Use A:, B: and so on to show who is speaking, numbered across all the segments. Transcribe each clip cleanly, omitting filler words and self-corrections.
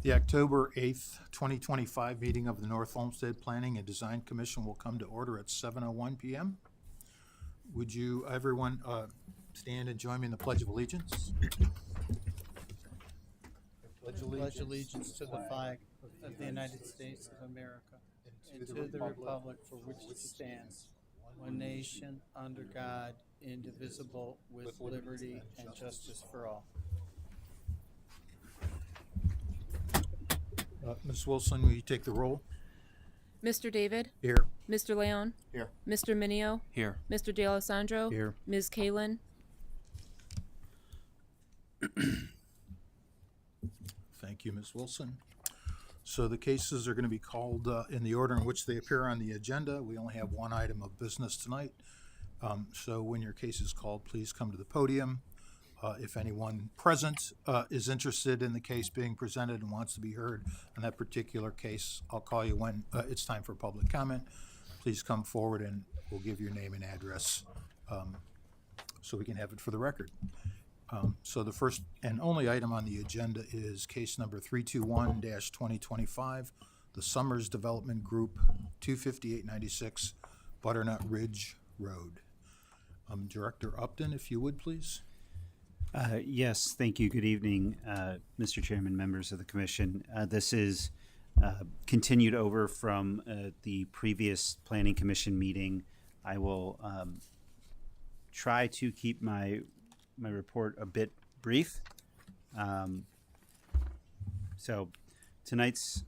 A: The October 8th, 2025 meeting of the North Olmsted Planning and Design Commission will come to order at 7:01 PM. Would you, everyone, stand and join me in the Pledge of Allegiance?
B: Pledge allegiance to the flag of the United States of America and to the republic for which it stands, one nation, under God, indivisible, with liberty and justice for all.
A: Ms. Wilson, will you take the roll?
C: Mr. David?
A: Here.
C: Mr. Leon?
A: Here.
C: Mr. Minio?
D: Here.
C: Mr. D'Alessandro?
D: Here.
C: Ms. Kalin?
A: Thank you, Ms. Wilson. So the cases are going to be called in the order in which they appear on the agenda. We only have one item of business tonight. So when your case is called, please come to the podium. If anyone present is interested in the case being presented and wants to be heard on that particular case, I'll call you when it's time for public comment. Please come forward and we'll give your name and address so we can have it for the record. So the first and only item on the agenda is case number 321-2025, the Summers Development Group, 25896 Butternut Ridge Road. Director Upton, if you would, please.
D: Yes, thank you. Good evening, Mr. Chairman, members of the Commission. This is continued over from the previous Planning Commission meeting. I will try to keep my report a bit brief. So tonight's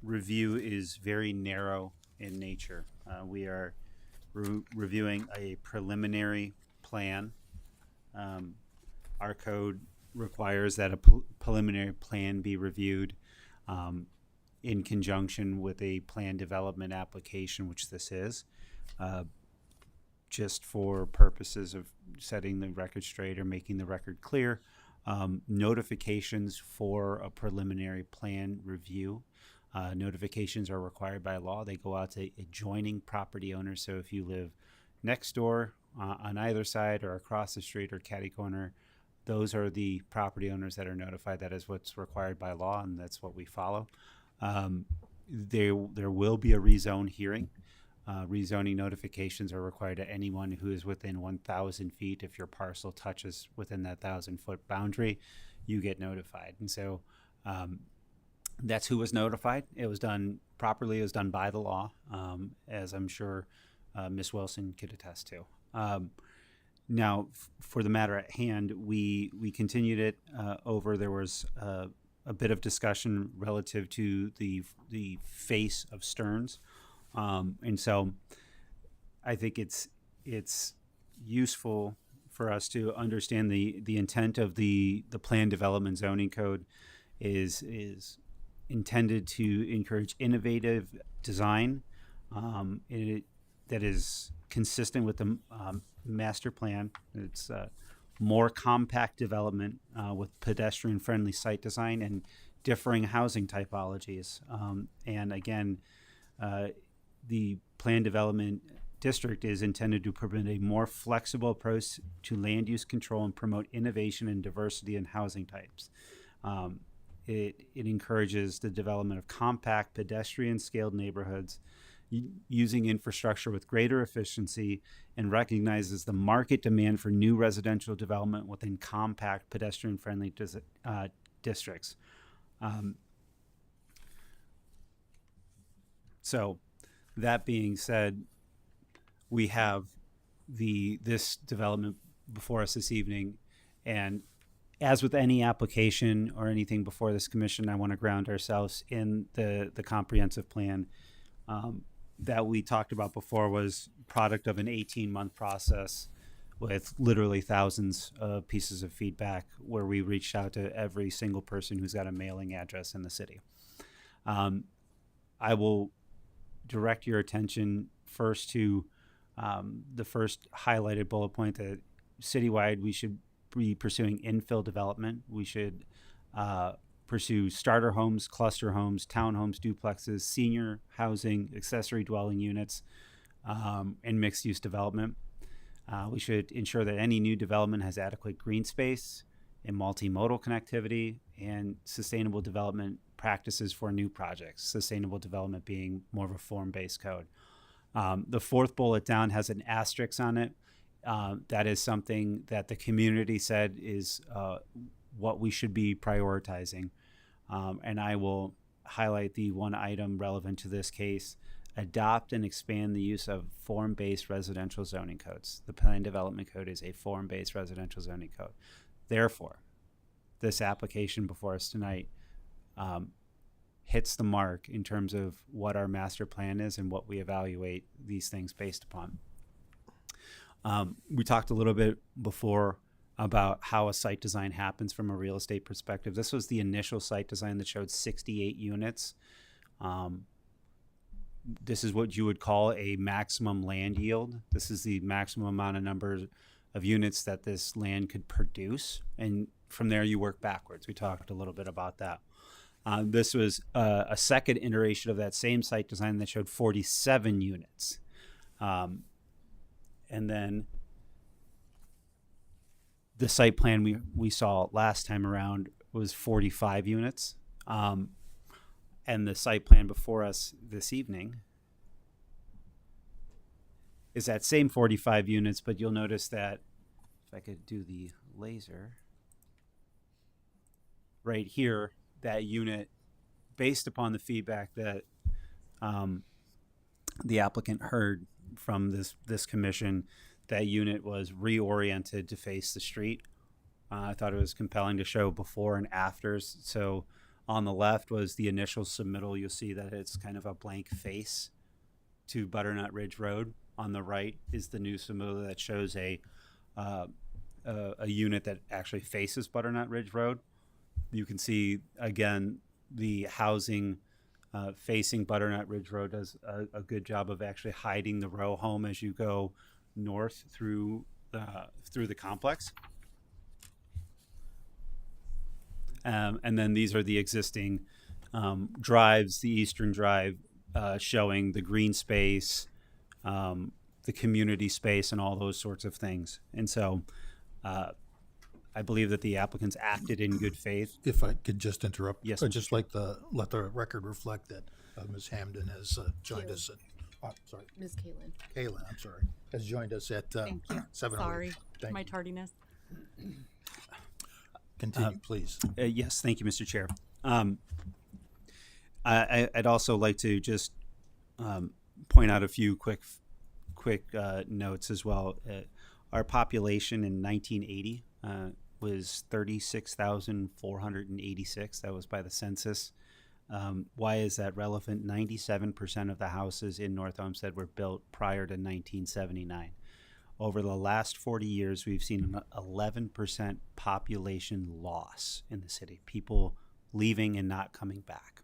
D: review is very narrow in nature. We are reviewing a preliminary plan. Our code requires that a preliminary plan be reviewed in conjunction with a plan development application, which this is, just for purposes of setting the record straight or making the record clear. Notifications for a preliminary plan review. Notifications are required by law. They go out to adjoining property owners. So if you live next door, on either side or across the street or catty corner, those are the property owners that are notified. That is what's required by law, and that's what we follow. There will be a rezone hearing. Rezoning notifications are required to anyone who is within 1,000 feet. If your parcel touches within that 1,000-foot boundary, you get notified. And so that's who was notified. It was done properly. It was done by the law, as I'm sure Ms. Wilson could attest to. Now, for the matter at hand, we continued it over. There was a bit of discussion relative to the face of Stearns, and so I think it's useful for us to understand the intent of the Plan Development Zoning Code is intended to encourage innovative design that is consistent with the master plan. It's more compact development with pedestrian-friendly site design and differing housing typologies. And again, the plan development district is intended to permit a more flexible approach to land use control and promote innovation and diversity in housing types. It encourages the development of compact pedestrian-scaled neighborhoods using infrastructure with greater efficiency, and recognizes the market demand for new residential development within compact pedestrian-friendly districts. So that being said, we have this development before us this evening, and as with any application or anything before this commission, I want to ground ourselves in the comprehensive plan that we talked about before was product of an 18-month process with literally thousands of pieces of feedback where we reached out to every single person who's got a mailing address in the city. I will direct your attention first to the first highlighted bullet point that citywide we should be pursuing infill development. We should pursue starter homes, cluster homes, townhomes, duplexes, senior housing, accessory dwelling units, and mixed-use development. We should ensure that any new development has adequate green space and multimodal connectivity and sustainable development practices for new projects, sustainable development being more of a form-based code. The fourth bullet down has an asterisk on it. That is something that the community said is what we should be prioritizing. And I will highlight the one item relevant to this case: adopt and expand the use of form-based residential zoning codes. The Plan Development Code is a form-based residential zoning code. Therefore, this application before us tonight hits the mark in terms of what our master plan is and what we evaluate these things based upon. We talked a little bit before about how a site design happens from a real estate perspective. This was the initial site design that showed 68 units. This is what you would call a maximum land yield. This is the maximum amount of number of units that this land could produce. And from there, you work backwards. We talked a little bit about that. This was a second iteration of that same site design that showed 47 units. And then the site plan we saw last time around was 45 units. And the site plan before us this evening is that same 45 units, but you'll notice that if I could do the laser right here, that unit, based upon the feedback that the applicant heard from this commission, that unit was reoriented to face the street. I thought it was compelling to show before and afters. So on the left was the initial submittal. You'll see that it's kind of a blank face to Butternut Ridge Road. On the right is the new submittal that shows a unit that actually faces Butternut Ridge Road. You can see, again, the housing facing Butternut Ridge Road does a good job of actually hiding the row home as you go north through the complex. And then these are the existing drives, the eastern drive showing the green space, the community space, and all those sorts of things. And so I believe that the applicants acted in good faith.
A: If I could just interrupt.
D: Yes,
A: I'd just like to let the record reflect that Ms. Hamden has joined us at, sorry,
E: Ms. Caitlin.
A: Kayla, I'm sorry, has joined us at
E: Thank you.
A: 7:08.
E: Sorry
A: Thank
E: for my
A: you.
E: tardiness.
A: Continue, please.
D: Yes, thank you, Mr. Chair. I'd also like to just point out a few quick notes as well. Our population in 1980 was 36,486. That was by the census. Why is that relevant? 97% of the houses in North Olmsted were built prior to 1979. Over the last 40 years, we've seen an 11% population loss in the city, people leaving and not coming back.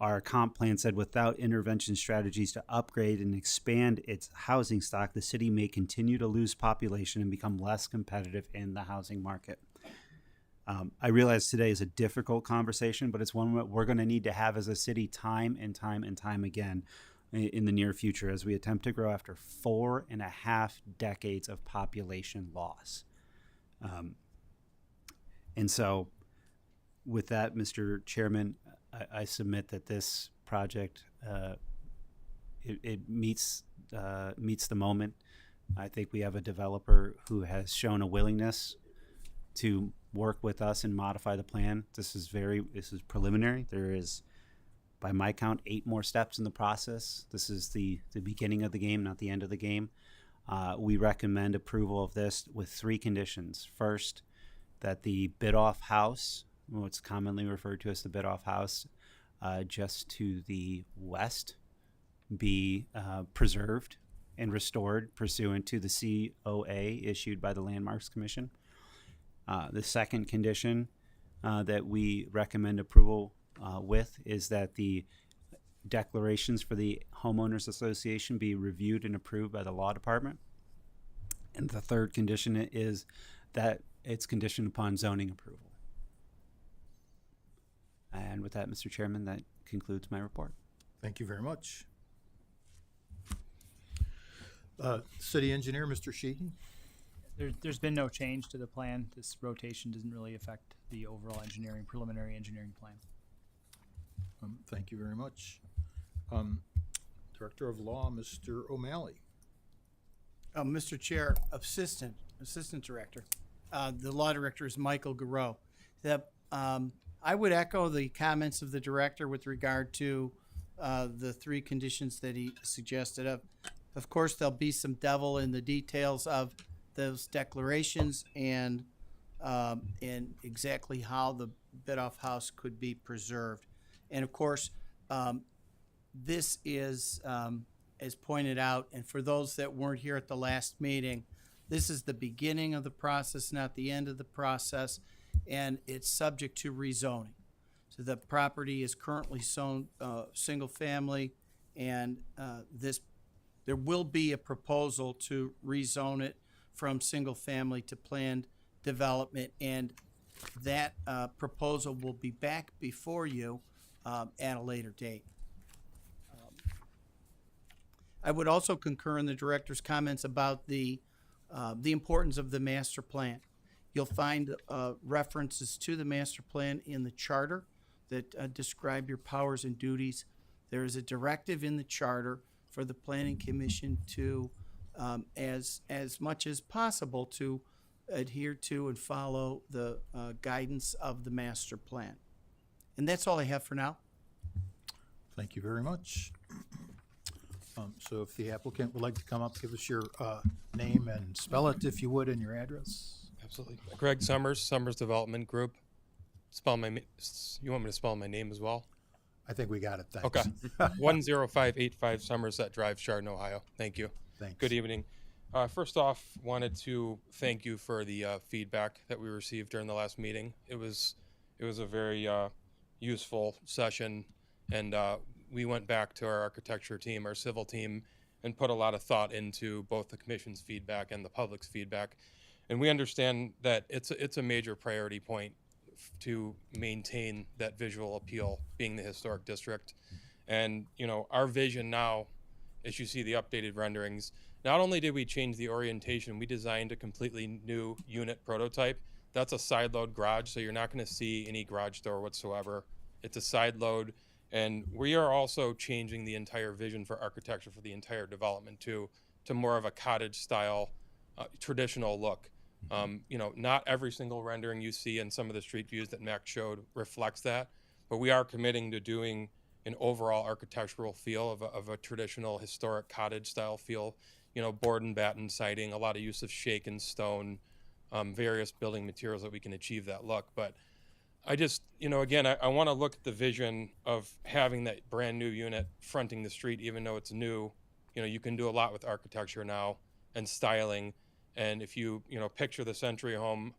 D: Our comp plan said without intervention strategies to upgrade and expand its housing stock, the city may continue to lose population and become less competitive in the housing market. I realize today is a difficult conversation, but it's one that we're going to need to have as a city time and time and time again in the near future as we attempt to grow after 4.5 decades of population loss. And so with that, Mr. Chairman, I submit that this project, it meets the moment. I think we have a developer who has shown a willingness to work with us and modify the plan. This is preliminary. There is, by my count, 8 more steps in the process. This is the beginning of the game, not the end of the game. We recommend approval of this with 3 conditions. First, that the bid-off house, what's commonly referred to as the bid-off house, just to the west, be preserved and restored pursuant to the COA issued by the Landmarks Commission. The second condition that we recommend approval with is that the declarations for the homeowners association be reviewed and approved by the law department. And the third condition is that it's conditioned upon zoning approval. And with that, Mr. Chairman, that concludes my report.
A: Thank you very much. City Engineer, Mr. Sheehy.
E: There's been no change to the plan. This rotation doesn't really affect the overall preliminary engineering plan.
A: Thank you very much. Director of Law, Mr. O'Malley.
B: Mr. Chair, Assistant Director. The Law Director is Michael Garreau. I would echo the comments of the Director with regard to the three conditions that he suggested. Of course, there'll be some devil in the details of those declarations and exactly how the bid-off house could be preserved. And of course, this is, as pointed out, and for those that weren't here at the last meeting, this is the beginning of the process, not the end of the process, and it's subject to rezoning. So the property is currently zoned single family, and there will be a proposal to rezone it from single family to planned development, and that proposal will be back before you at a later date. I would also concur in the director's comments about the importance of the master plan. You'll find references to the master plan in the charter that describe your powers and duties. There is a directive in the charter for the Planning Commission to, as much as possible, to adhere to and follow the guidance of the master plan. And that's all I have for now.
A: Thank you very much. So if the applicant would like to come up, give us your name and spell it, if you would, and your address.
F: Absolutely. Greg Summers, Summers Development Group. You want me to spell my name as well?
A: I think we got it, thanks.
F: Okay. 10585 Somerset Drive, Chardon, Ohio. Thank you.
A: Thanks.
F: Good evening. First off, wanted to thank you for the feedback that we received during the last meeting. It was a very useful session, and we went back to our architecture team, our civil team, and put a lot of thought into both the commission's feedback and the public's feedback. And we understand that it's a major priority point to maintain that visual appeal, being the historic district. And our vision now, as you see the updated renderings, not only did we change the orientation, we designed a completely new unit prototype. That's a side load garage, so you're not going to see any garage door whatsoever. It's a side load, and we are also changing the entire vision for architecture for the entire development to more of a cottage style, traditional look. Not every single rendering you see in some of the street views that Mac showed reflects that, but we are committing to doing an overall architectural feel of a traditional historic cottage style feel, board and batten siding, a lot of use of shaken stone, various building materials that we can achieve that look. But I just, again, I want to look at the vision of having that brand new unit fronting the street, even though it's new. You can do a lot with architecture now and styling. And if you, picture the Century Home,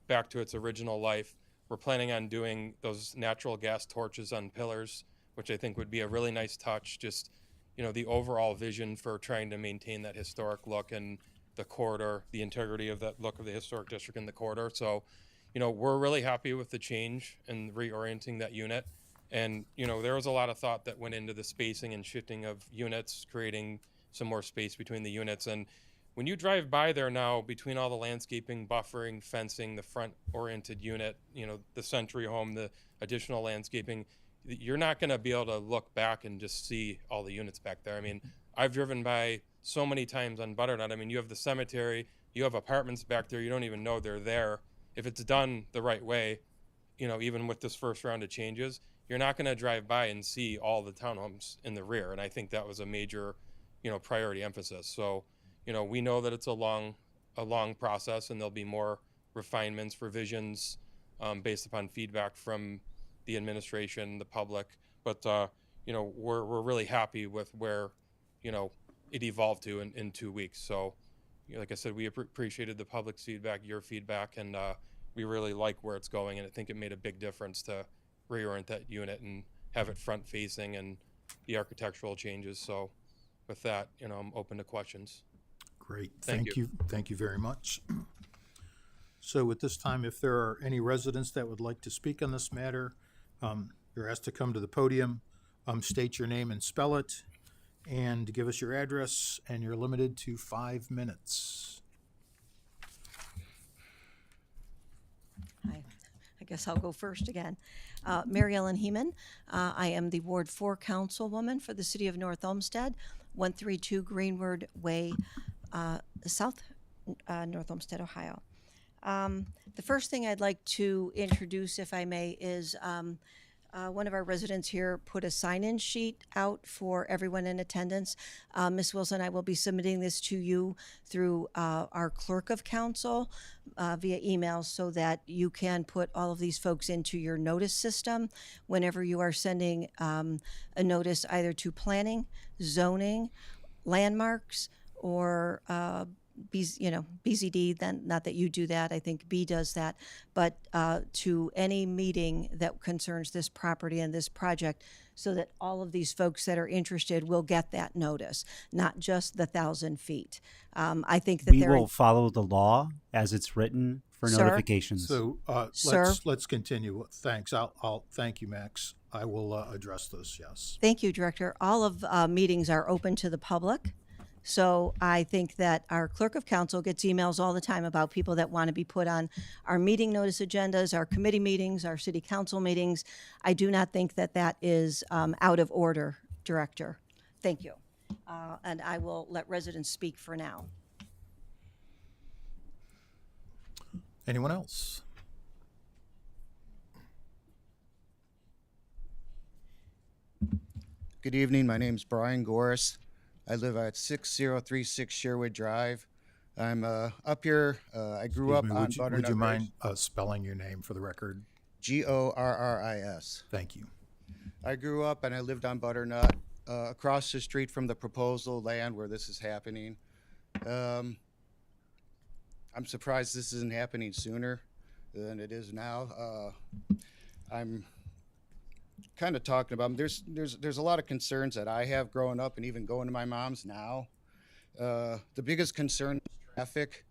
F: back to its original life, we're planning on doing those natural gas torches on pillars, which I think would be a really nice touch. Just, the overall vision for trying to maintain that historic look and the corridor, the integrity of that look of the historic district in the corridor. So, we're really happy with the change and reorienting that unit. And, there was a lot of thought that went into the spacing and shifting of units, creating some more space between the units. And when you drive by there now, between all the landscaping, buffering, fencing, the front-oriented unit, the Century Home, the additional landscaping, you're not going to be able to look back and just see all the units back there. I mean, I've driven by so many times on Butternut. I mean, you have the cemetery, you have apartments back there, you don't even know they're there. If it's done the right way, even with this first round of changes, you're not going to drive by and see all the townhomes in the rear. And I think that was a major, priority emphasis. So, we know that it's a long process, and there'll be more refinements, revisions based upon feedback from the administration, the public. But we're really happy with where it evolved to in 2 weeks. So, like I said, we appreciated the public's feedback, your feedback, and we really like where it's going. And I think it made a big difference to reorient that unit and have it front facing and the architectural changes. So, with that, I'm open to questions.
A: Great,
F: Thank you.
A: Thank you very much. So at this time, if there are any residents that would like to speak on this matter, you're asked to come to the podium, state your name and spell it, and give us your address, and you're limited to 5 minutes.
G: I guess I'll go first again. Mary Ellen Heeman. I am the Ward 4 Councilwoman for the City of North Olmsted, 132 Greenwood Way, South North Olmsted, Ohio. The first thing I'd like to introduce, if I may, is one of our residents here put a sign-in sheet out for everyone in attendance. Ms. Wilson, I will be submitting this to you through our clerk of council via email so that you can put all of these folks into your notice system whenever you are sending a notice either to planning, zoning, landmarks, or BZD, then not that you do that, I think B does that, but to any meeting that concerns this property and this project, so that all of these folks that are interested will get that notice, not just the 1,000 feet. I think that
D: We will follow the law as it's written for
G: Sir?
D: notifications.
A: So
G: Sir?
A: let's continue. Thanks. I'll thank you, Max. I will address this. Yes.
G: Thank you, Director. All of meetings are open to the public. So I think that our clerk of council gets emails all the time about people that want to be put on our meeting notice agendas, our committee meetings, our city council meetings. I do not think that that is out of order, Director. Thank you. And I will let residents speak for now.
A: Anyone else?
H: Good evening. My name's Brian Goris. I live at 6036 Sherwood Drive. I'm up here. I grew up on Butternut
A: Would you mind
H: Ridge.
A: spelling your name for the record?
H: Gorris.
A: Thank you.
H: I grew up and I lived on Butternut, across the street from the proposal land where this is happening. I'm surprised this isn't happening sooner than it is now. I'm kind of talking about there's a lot of concerns that I have growing up and even going to my mom's now. The biggest concern is traffic.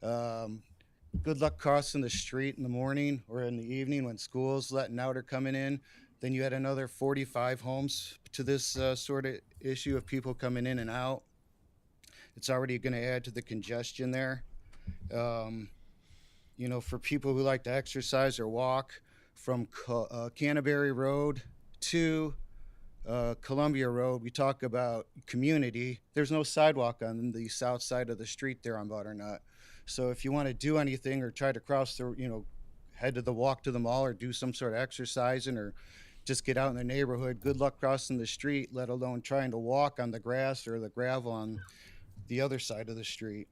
H: Good luck crossing the street in the morning or in the evening when school's letting out or coming in. Then you add another 45 homes to this sort of issue of people coming in and out. It's already going to add to the congestion there. For people who like to exercise or walk from Canterbury Road to Columbia Road, we talk about community. There's no sidewalk on the south side of the street there on Butternut. So if you want to do anything or try to cross the, head to the walk to the mall or do some sort of exercising or just get out in the neighborhood, good luck crossing the street, let alone trying to walk on the grass or the gravel on the other side of the street.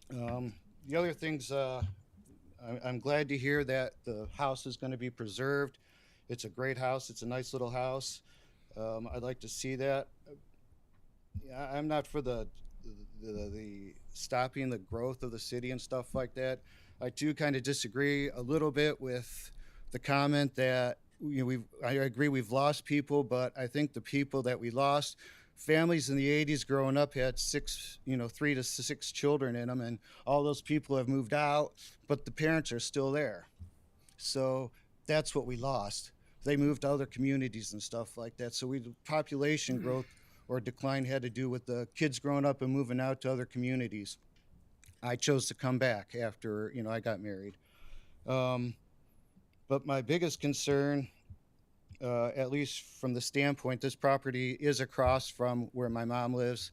H: The other things, I'm glad to hear that the house is going to be preserved. It's a great house. It's a nice little house. I'd like to see that. I'm not for the stopping the growth of the city and stuff like that. I do kind of disagree a little bit with the comment that I agree we've lost people, but I think the people that we lost, families in the 80s growing up had 3 to 6 children in them, and all those people have moved out, but the parents are still there. So that's what we lost. They moved to other communities and stuff like that. So the population growth or decline had to do with the kids growing up and moving out to other communities. I chose to come back after, I got married. But my biggest concern, at least from the standpoint, this property is across from where my mom lives.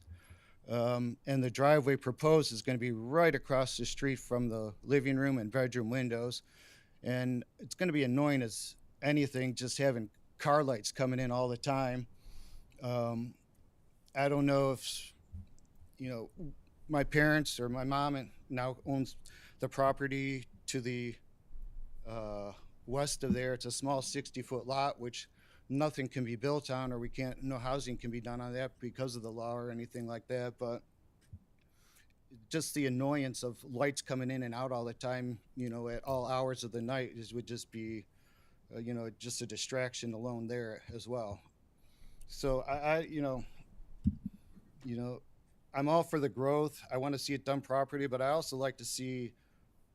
H: And the driveway proposed is going to be right across the street from the living room and bedroom windows. And it's going to be annoying as anything, just having car lights coming in all the time. I don't know if, my parents or my mom now owns the property to the west of there. It's a small 60-foot lot, which nothing can be built on, or no housing can be done on that because of the law or anything like that. But just the annoyance of lights coming in and out all the time, at all hours of the night would just be, just a distraction alone there as well. So I'm all for the growth. I want to see it done properly, but I also like to see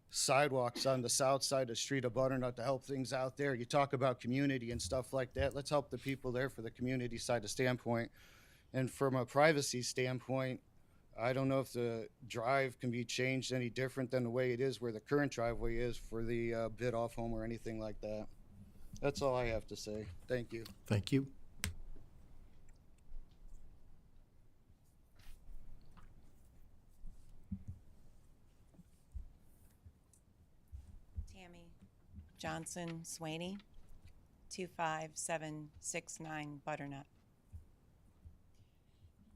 H: sidewalks on the south side of the street of Butternut to help things out there. You talk about community and stuff like that. Let's help the people there for the community side of standpoint. And from a privacy standpoint, I don't know if the drive can be changed any different than the way it is where the current driveway is for the bid off home or anything like that. That's all I have to say. Thank you.
A: Thank you.
I: Tammy Johnson Swaney, 25769 Butternut.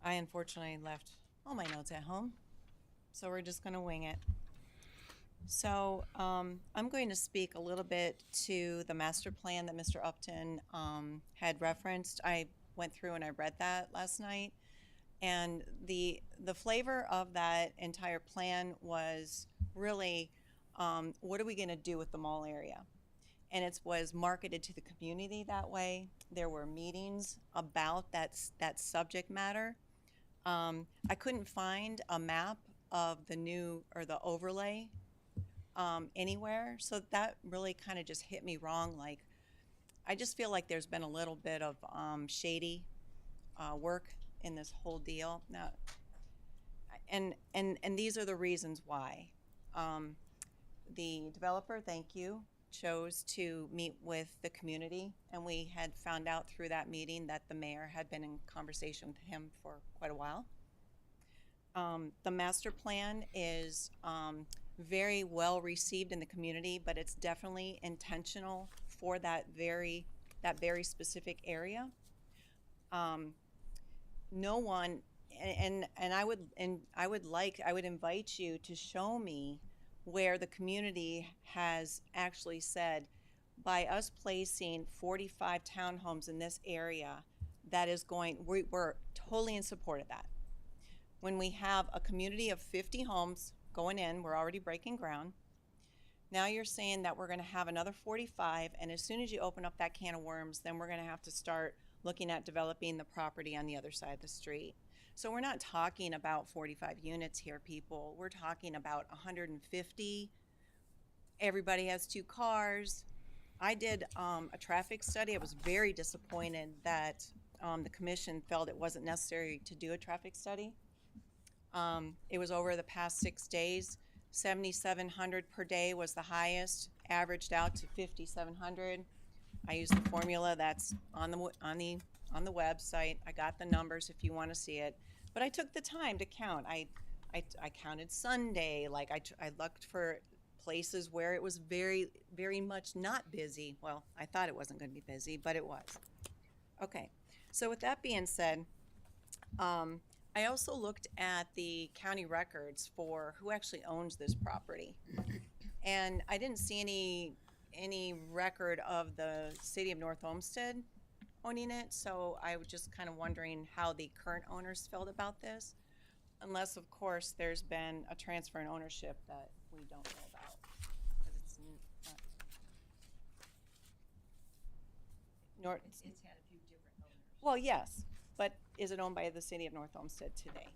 I: I unfortunately left all my notes at home, so we're just going to wing it. So I'm going to speak a little bit to the master plan that Mr. Upton had referenced. I went through and I read that last night, and the flavor of that entire plan was really what are we going to do with the mall area? And it was marketed to the community that way. There were meetings about that subject matter. I couldn't find a map of the new or the overlay anywhere, so that really kind of just hit me wrong. Like, I just feel like there's been a little bit of shady work in this whole deal now, and these are the reasons why. The developer, thank you, chose to meet with the community, and we had found out through that meeting that the mayor had been in conversation with him for quite a while. The master plan is very well received in the community, but it's definitely intentional for that very specific area. No one, and I would invite you to show me where the community has actually said, by us placing 45 townhomes in this area, that is going, we're totally in support of that. When we have a community of 50 homes going in, we're already breaking ground. Now you're saying that we're going to have another 45, and as soon as you open up that can of worms, then we're going to have to start looking at developing the property on the other side of the street. So we're not talking about 45 units here, people. We're talking about 150. Everybody has 2 cars. I did a traffic study. I was very disappointed that the commission felt it wasn't necessary to do a traffic study. It was over the past 6 days. 7,700 per day was the highest, averaged out to 5,700. I used the formula that's on the website. I got the numbers if you want to see it, but I took the time to count. I counted Sunday. Like I looked for places where it was very, very much not busy. Well, I thought it wasn't going to be busy, but it was. Okay, so with that being said, I also looked at the county records for who actually owns this property, and I didn't see any record of the city of North Olmsted owning it, so I was just kind of wondering how the current owners felt about this, unless of course there's been a transfer in ownership that we don't know about, because it's had a few different owners. Well, yes, but is it owned by the city of North Olmsted today?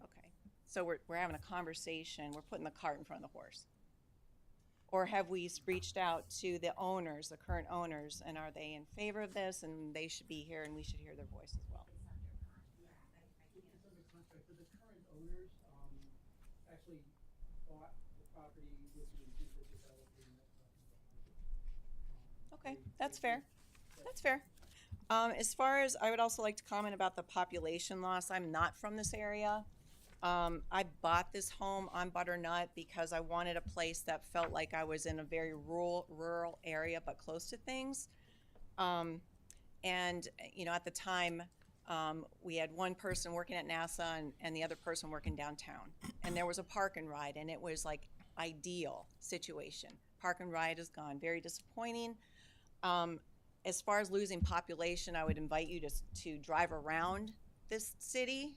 I: Okay, so we're having a conversation, we're putting the cart in front of the horse. Or have we reached out to the owners, the current owners, and are they in favor of this, and they should be here and we should hear their voice as well?
B: So the current owners actually bought the property with the intent of developing that property.
I: Okay, that's fair. That's fair. As far as, I would also like to comment about the population loss. I'm not from this area. I bought this home on Butternut because I wanted a place that felt like I was in a very rural area, but close to things. And you know, at the time, we had one person working at NASA and the other person working downtown. And there was a park and ride, and it was like ideal situation. Park and ride is gone, very disappointing. As far as losing population, I would invite you to drive around this city.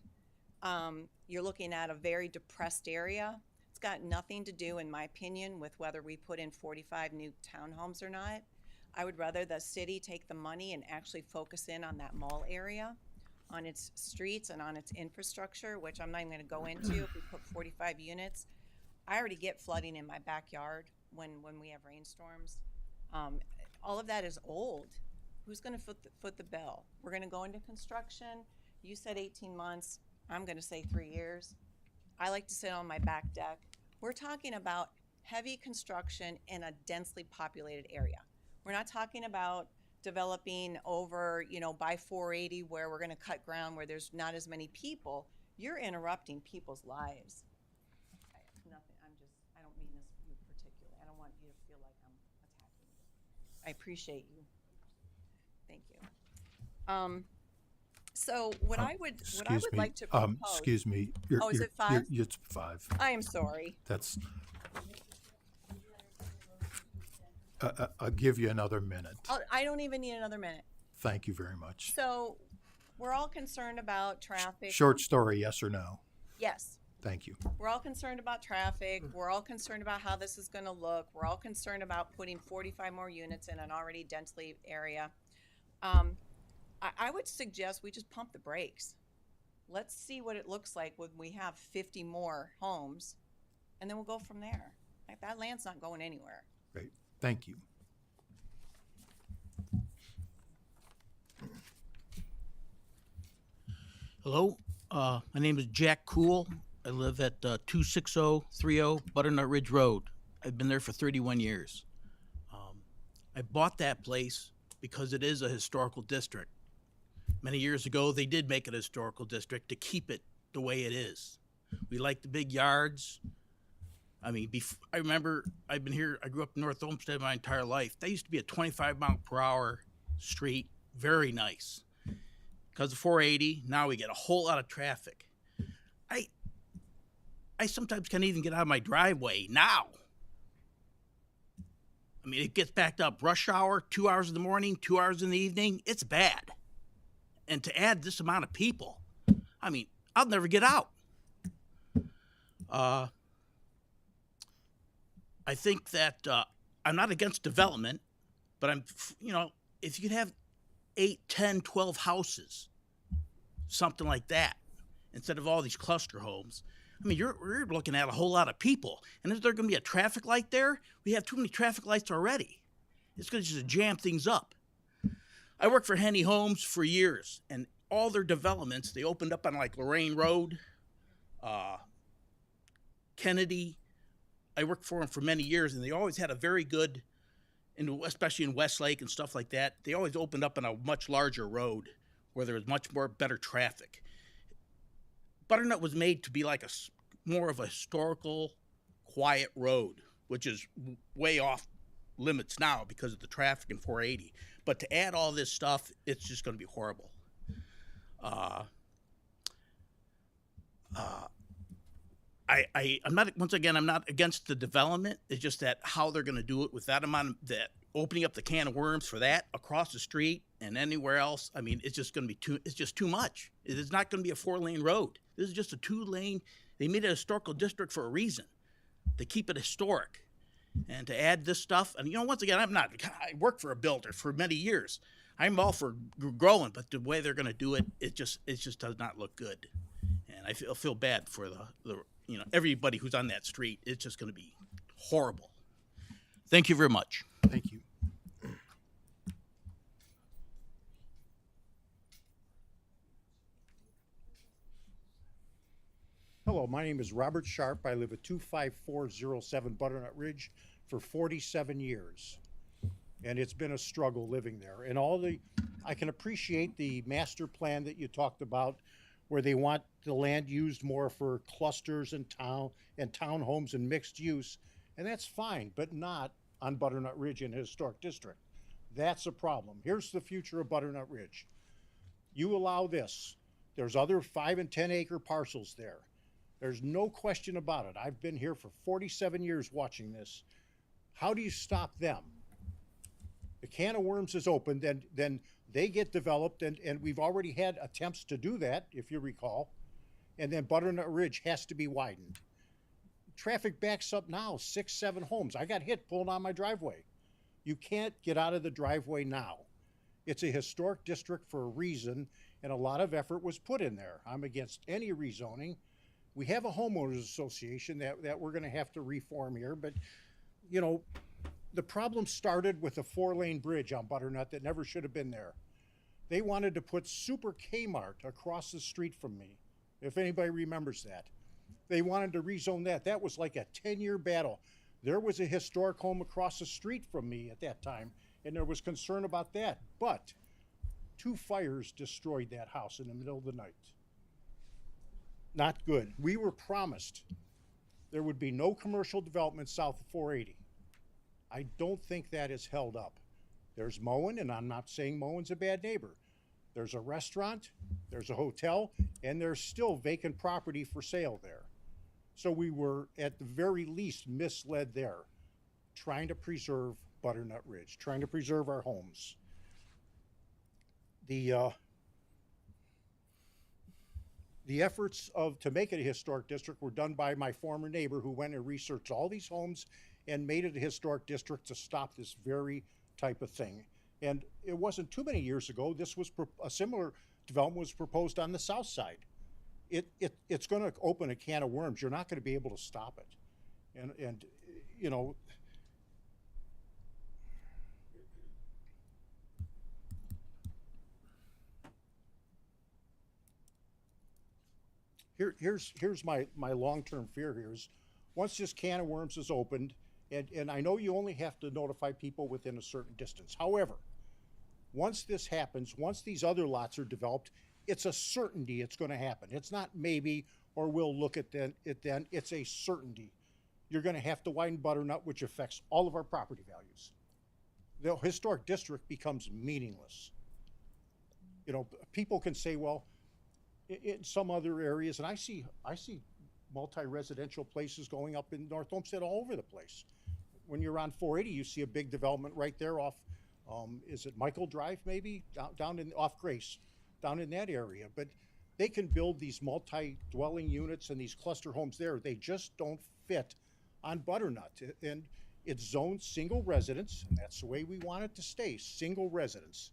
I: You're looking at a very depressed area. It's got nothing to do, in my opinion, with whether we put in 45 new townhomes or not. I would rather the city take the money and actually focus in on that mall area, on its streets and on its infrastructure, which I'm not even going to go into. If we put 45 units, I already get flooding in my backyard when we have rainstorms. All of that is old. Who's going to foot the bill? We're going to go into construction. You said 18 months. I'm going to say 3 years. I like to sit on my back deck. We're talking about heavy construction in a densely populated area. We're not talking about developing over, by 480 where we're going to cut ground where there's not as many people. You're interrupting people's lives. Nothing. I don't mean this particularly. I don't want you to feel like I'm attacking you. I appreciate you. Thank you. So what I would like to propose.
A: Excuse me.
I: Oh, is it 5?
A: It's 5.
I: I am sorry.
A: That's. I'll give you another minute.
I: I don't even need another minute.
A: Thank you very much.
I: So we're all concerned about traffic.
A: Short story, yes or no?
I: Yes.
A: Thank you.
I: We're all concerned about traffic. We're all concerned about how this is going to look. We're all concerned about putting 45 more units in an already densely area. I would suggest we just pump the brakes. Let's see what it looks like when we have 50 more homes, and then we'll go from there. Like, that land's not going anywhere.
A: Great. Thank you.
J: Hello, my name is Jack Cool. I live at 26030 Butternut Ridge Road. I've been there for 31 years. I bought that place because it is a historical district. Many years ago, they did make it a historical district to keep it the way it is. We like the big yards. I mean, I remember I grew up in North Olmsted my entire life. That used to be a 25-mile-per-hour street, very nice. Because of 480, now we get a whole lot of traffic. I sometimes can't even get out of my driveway now. I mean, it gets backed up rush hour, 2 hours in the morning, 2 hours in the evening. It's bad. And to add this amount of people, I mean, I'll never get out. I think that I'm not against development, but if you could have 8, 10, 12 houses, something like that, instead of all these cluster homes, I mean, you're looking at a whole lot of people. And is there going to be a traffic light there? We have too many traffic lights already. It's going to just jam things up. I worked for Henny Homes for years, and all their developments, they opened up on like Lorraine Road, Kennedy. I worked for them for many years, and they always had a very good, especially in Westlake and stuff like that, they always opened up on a much larger road where there was much more better traffic. Butternut was made to be like more of a historical, quiet road, which is way off limits now because of the traffic in 480. But to add all this stuff, it's just going to be horrible. I'm not against the development. It's just that how they're going to do it with that amount of that, opening up the can of worms for that across the street and anywhere else. I mean, it's just going to be it's just too much. It is not going to be a 4-lane road. This is just a 2-lane. They made it a historical district for a reason, to keep it historic. And to add this stuff, and once again, I worked for a builder for many years. I'm all for growing, but the way they're going to do it, it just does not look good. And I feel bad for the everybody who's on that street. It's just going to be horrible. Thank you very much.
A: Thank you.
K: Hello, my name is Robert Sharp. I live at 25407 Butternut Ridge for 47 years. And it's been a struggle living there. And I can appreciate the master plan that you talked about, where they want the land used more for clusters and townhomes and mixed use. And that's fine, but not on Butternut Ridge in a historic district. That's a problem. Here's the future of Butternut Ridge. You allow this. There's other 5 and 10 acre parcels there. There's no question about it. I've been here for 47 years watching this. How do you stop them? The can of worms is open, then they get developed, and we've already had attempts to do that, if you recall. And then Butternut Ridge has to be widened. Traffic backs up now, 6, 7 homes. I got hit pulling on my driveway. You can't get out of the driveway now. It's a historic district for a reason, and a lot of effort was put in there. I'm against any rezoning. We have a homeowners association that we're going to have to reform here, but the problem started with a 4-lane bridge on Butternut that never should have been there. They wanted to put Super Kmart across the street from me, if anybody remembers that. They wanted to rezone that. That was like a 10-year battle. There was a historic home across the street from me at that time, and there was concern about that. But 2 fires destroyed that house in the middle of the night. Not good. We were promised there would be no commercial development south of 480. I don't think that is held up. There's Moen, and I'm not saying Moen's a bad neighbor. There's a restaurant, there's a hotel, and there's still vacant property for sale there. So we were, at the very least, misled there, trying to preserve Butternut Ridge, trying to preserve our homes. The efforts to make it a historic district were done by my former neighbor, who went and researched all these homes and made it a historic district to stop this very type of thing. And it wasn't too many years ago, this was a similar development was proposed on the south side. It's going to open a can of worms. You're not going to be able to stop it. And you know, here's my long-term fear here is, once this can of worms is opened, and I know you only have to notify people within a certain distance. However, once this happens, once these other lots are developed, it's a certainty it's going to happen. It's not maybe, or we'll look at it then. It's a certainty. You're going to have to widen Butternut, which affects all of our property values. The historic district becomes meaningless. You know, people can say, well, in some other areas, and I see multi-residential places going up in North Olmsted all over the place. When you're on 480, you see a big development right there off, is it Michael Drive maybe? Down in, off Grace, down in that area. But they can build these multi-dwelling units and these cluster homes there. They just don't fit on Butternut. And it's zoned single residence, and that's the way we want it to stay, single residence.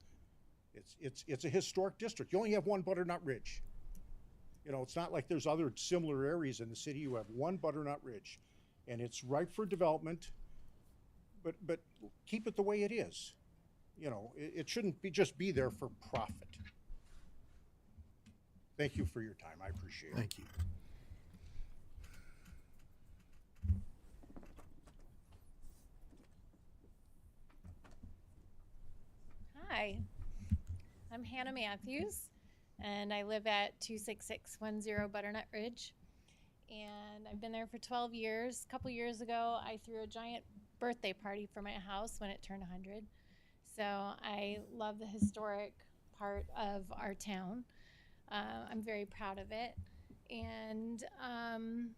K: It's a historic district. You only have one Butternut Ridge. You know, it's not like there's other similar areas in the city. You have one Butternut Ridge, and it's ripe for development, but keep it the way it is. You know, it shouldn't just be there for profit. Thank you for your time. I appreciate it.
A: Thank you.
L: Hi, I'm Hannah Matthews, and I live at 26610 Butternut Ridge. And I've been there for 12 years. A couple years ago, I threw a giant birthday party for my house when it turned 100. So I love the historic part of our town. I'm very proud of it. And I'm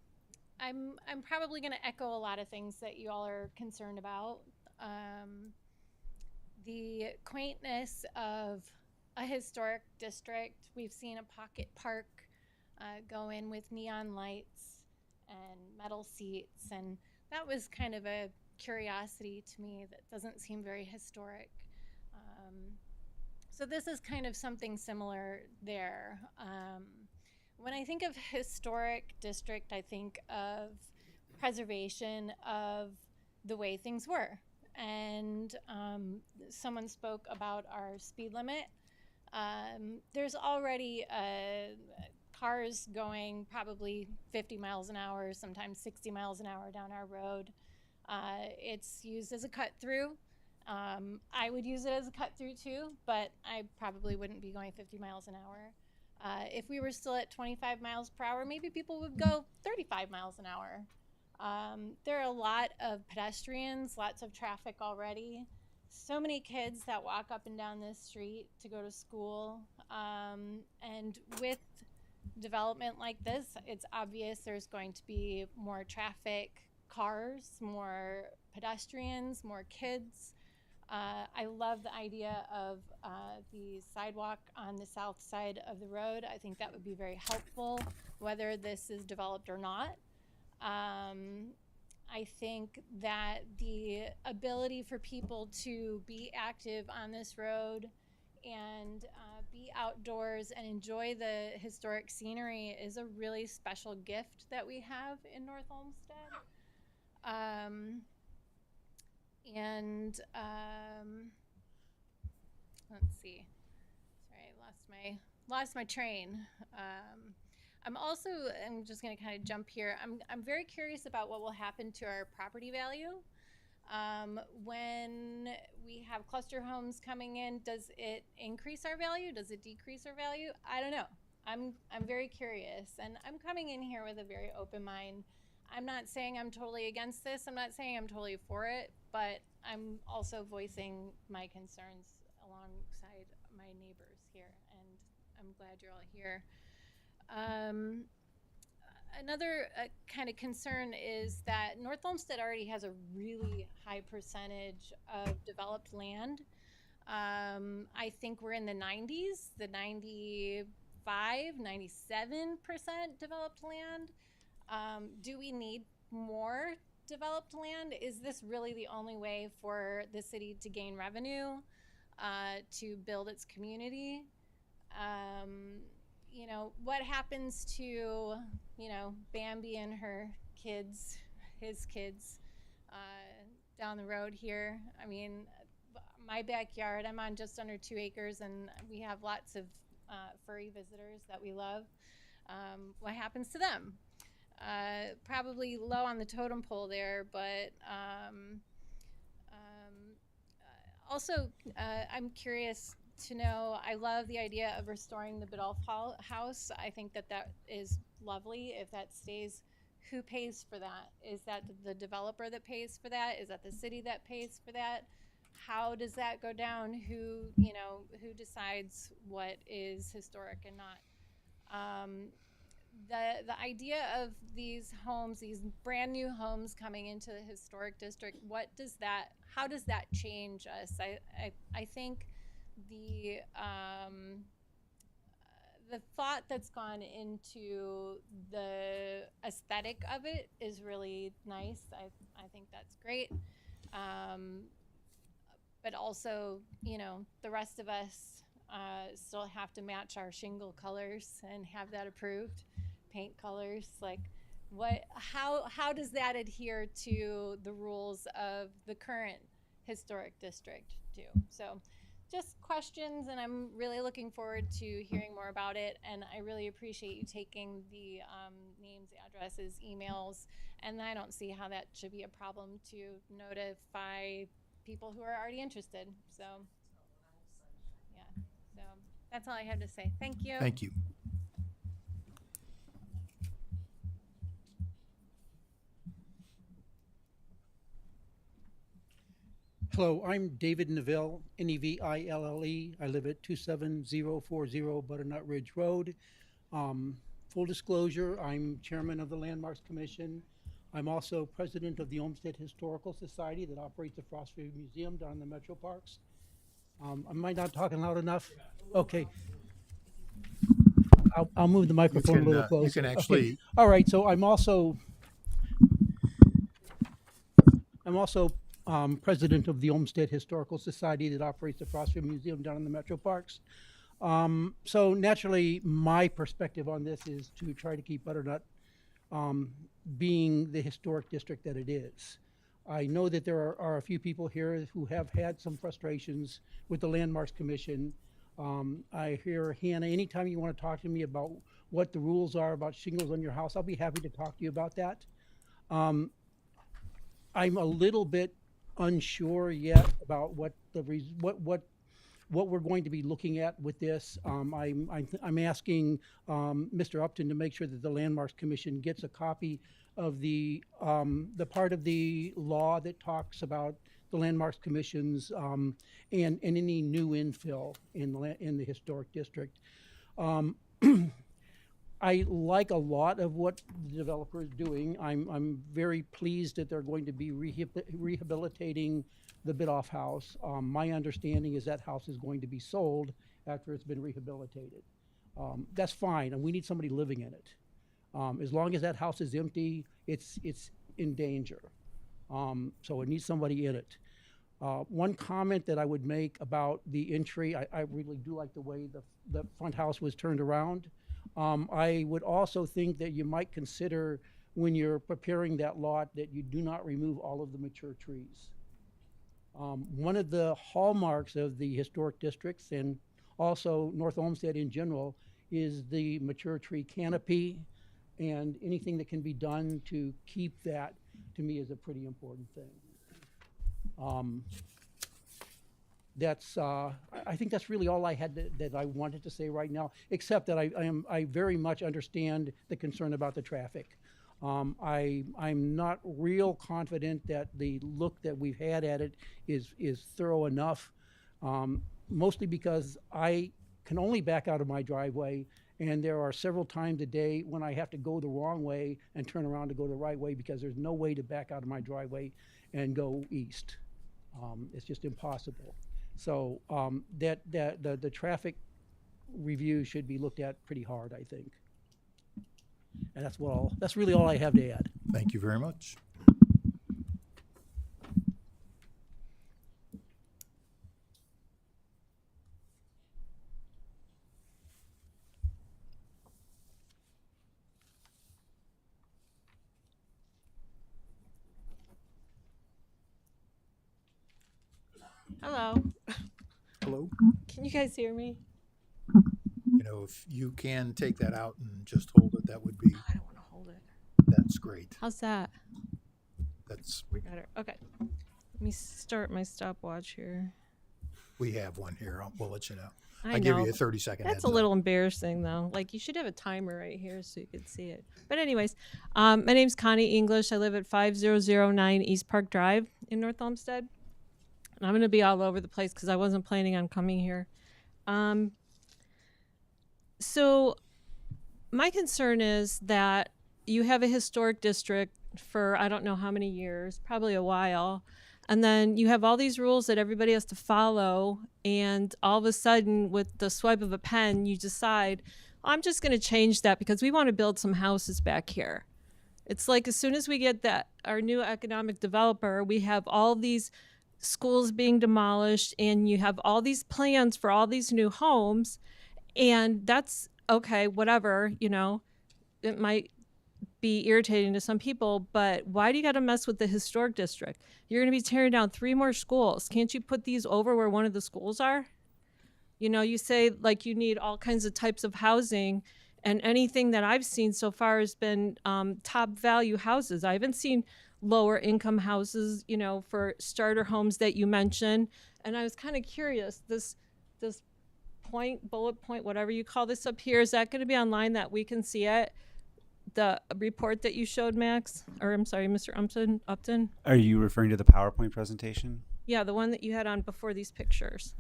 L: probably going to echo a lot of things that you all are concerned about. The quaintness of a historic district. We've seen a pocket park go in with neon lights and metal seats, and that was kind of a curiosity to me that doesn't seem very historic. So this is kind of something similar there. When I think of historic district, I think of preservation of the way things were. And someone spoke about our speed limit. There's already cars going probably 50 miles an hour, sometimes 60 miles an hour down our road. It's used as a cut through. I would use it as a cut through too, but I probably wouldn't be going 50 miles an hour. If we were still at 25 miles per hour, maybe people would go 35 miles an hour. There are a lot of pedestrians, lots of traffic already. So many kids that walk up and down this street to go to school. And with development like this, it's obvious there's going to be more traffic, cars, more pedestrians, more kids. I love the idea of the sidewalk on the south side of the road. I think that would be very helpful, whether this is developed or not. I think that the ability for people to be active on this road and be outdoors and enjoy the historic scenery is a really special gift that we have in North Olmsted. Let's see. Sorry, I lost my train. I'm just going to kind of jump here. I'm very curious about what will happen to our property value. When we have cluster homes coming in, does it increase our value? Does it decrease our value? I don't know. I'm very curious, and I'm coming in here with a very open mind. I'm not saying I'm totally against this. I'm not saying I'm totally for it, but I'm also voicing my concerns alongside my neighbors here, and I'm glad you're all here. Another kind of concern is that North Olmsted already has a really high percentage of developed land. I think we're in the 90s, the 95, 97% developed land. Do we need more developed land? Is this really the only way for the city to gain revenue, to build its community? You know, what happens to, you know, Bambi and her kids, his kids, down the road here? I mean, my backyard, I'm on just under 2 acres, and we have lots of furry visitors that we love. What happens to them? Probably low on the totem pole there, but also I'm curious to know, I love the idea of restoring the Biddulph house. I think that that is lovely if that stays. Who pays for that? Is that the developer that pays for that? Is that the city that pays for that? How does that go down? Who, you know, who decides what is historic and not? The idea of these homes, these brand new homes coming into the historic district, how does that change us? I think the thought that's gone into the aesthetic of it is really nice. I think that's great. But also, you know, the rest of us still have to match our shingle colors and have that approved, paint colors. Like, how does that adhere to the rules of the current historic district too? So just questions, and I'm really looking forward to hearing more about it. And I really appreciate you taking the names, addresses, emails, and I don't see how that should be a problem to notify people who are already interested. So yeah, so that's all I have to say. Thank you.
A: Thank you.
M: Hello, I'm David Neville, Neville. I live at 27040 Butternut Ridge Road. Full disclosure, I'm chairman of the Landmarks Commission. I'm also president of the Olmsted Historical Society that operates the Frostfield Museum down in the Metro Parks. Am I not talking loud enough? Okay. I'll move the microphone a little closer.
A: You can actually.
M: Okay. All right, so I'm also president of the Olmsted Historical Society that operates the Frostfield Museum down in the Metro Parks. So naturally, my perspective on this is to try to keep Butternut being the historic district that it is. I know that there are a few people here who have had some frustrations with the Landmarks Commission. I hear, Hannah, anytime you want to talk to me about what the rules are about shingles on your house, I'll be happy to talk to you about that. I'm a little bit unsure yet about what we're going to be looking at with this. I'm asking Mr. Upton to make sure that the Landmarks Commission gets a copy of the part of the law that talks about the Landmarks Commissions and any new infill in the historic district. I like a lot of what the developer is doing. I'm very pleased that they're going to be rehabilitating the Biddulph house. My understanding is that house is going to be sold after it's been rehabilitated. That's fine, and we need somebody living in it. As long as that house is empty, it's in danger. So it needs somebody in it. One comment that I would make about the entry, I really do like the way the front house was turned around. I would also think that you might consider when you're preparing that lot that you do not remove all of the mature trees. One of the hallmarks of the historic districts and also North Olmsted in general is the mature tree canopy, and anything that can be done to keep that, to me, is a pretty important thing. I think that's really all I had that I wanted to say right now, except that I very much understand the concern about the traffic. I'm not real confident that the look that we've had at it is thorough enough, mostly because I can only back out of my driveway, and there are several times a day when I have to go the wrong way and turn around to go the right way because there's no way to back out of my driveway and go east. It's just impossible. So the traffic review should be looked at pretty hard, I think. And that's really all I have to add.
A: Thank you very much.
N: Hello.
A: Hello.
N: Can you guys hear me?
A: You know, if you can take that out and just hold it, that would be,
N: I don't want to hold it.
A: that's great.
N: How's that?
A: That's,
N: We got it. Okay. Let me start my stopwatch here.
A: we have one here. We'll let you know.
N: I
A: I give
N: know.
A: you a 30-second
N: That's
A: heads
N: a
A: up.
N: little embarrassing, though. Like, you should have a timer right here so you could see it. But anyways, my name's Connie English. I live at 5009 East Park Drive in North Olmsted. And I'm going to be all over the place because I wasn't planning on coming here. So my concern is that you have a historic district for I don't know how many years, probably a while. And then you have all these rules that everybody has to follow. And all of a sudden, with the swipe of a pen, you decide, I'm just going to change that because we want to build some houses back here. It's like as soon as we get that our new economic developer, we have all these schools being demolished and you have all these plans for all these new homes. And that's okay, whatever, you know, it might be irritating to some people, but why do you got to mess with the historic district? You're going to be tearing down 3 more schools. Can't you put these over where one of the schools are? You know, you say like you need all kinds of types of housing, and anything that I've seen so far has been top value houses. I haven't seen lower income houses, you know, for starter homes that you mentioned. And I was kind of curious, this bullet point, whatever you call this up here, is that going to be online that we can see it? The report that you showed, Max, or I'm sorry, Mr. Upton?
D: Are you referring to the PowerPoint presentation?
N: Yeah, the one that you had on before these pictures.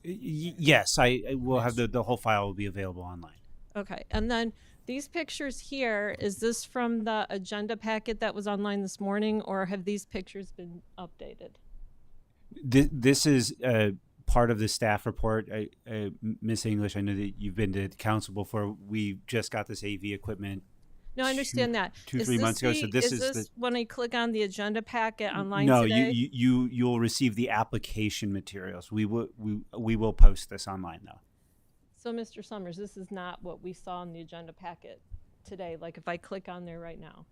D: Yes, I will have the whole file will be available online.
N: Okay, and then these pictures here, is this from the agenda packet that was online this morning, or have these pictures been updated?
D: This is part of the staff report. Miss English, I know that you've been to council before. We just got this AV equipment.
N: No, I understand that.
D: 2-3 months ago. So this is the,
N: when I click on the agenda packet online
D: no,
N: today?
D: you'll receive the application materials. We will post this online though.
N: So, Mr. Summers, this is not what we saw in the agenda packet today. Like if I click on there right now.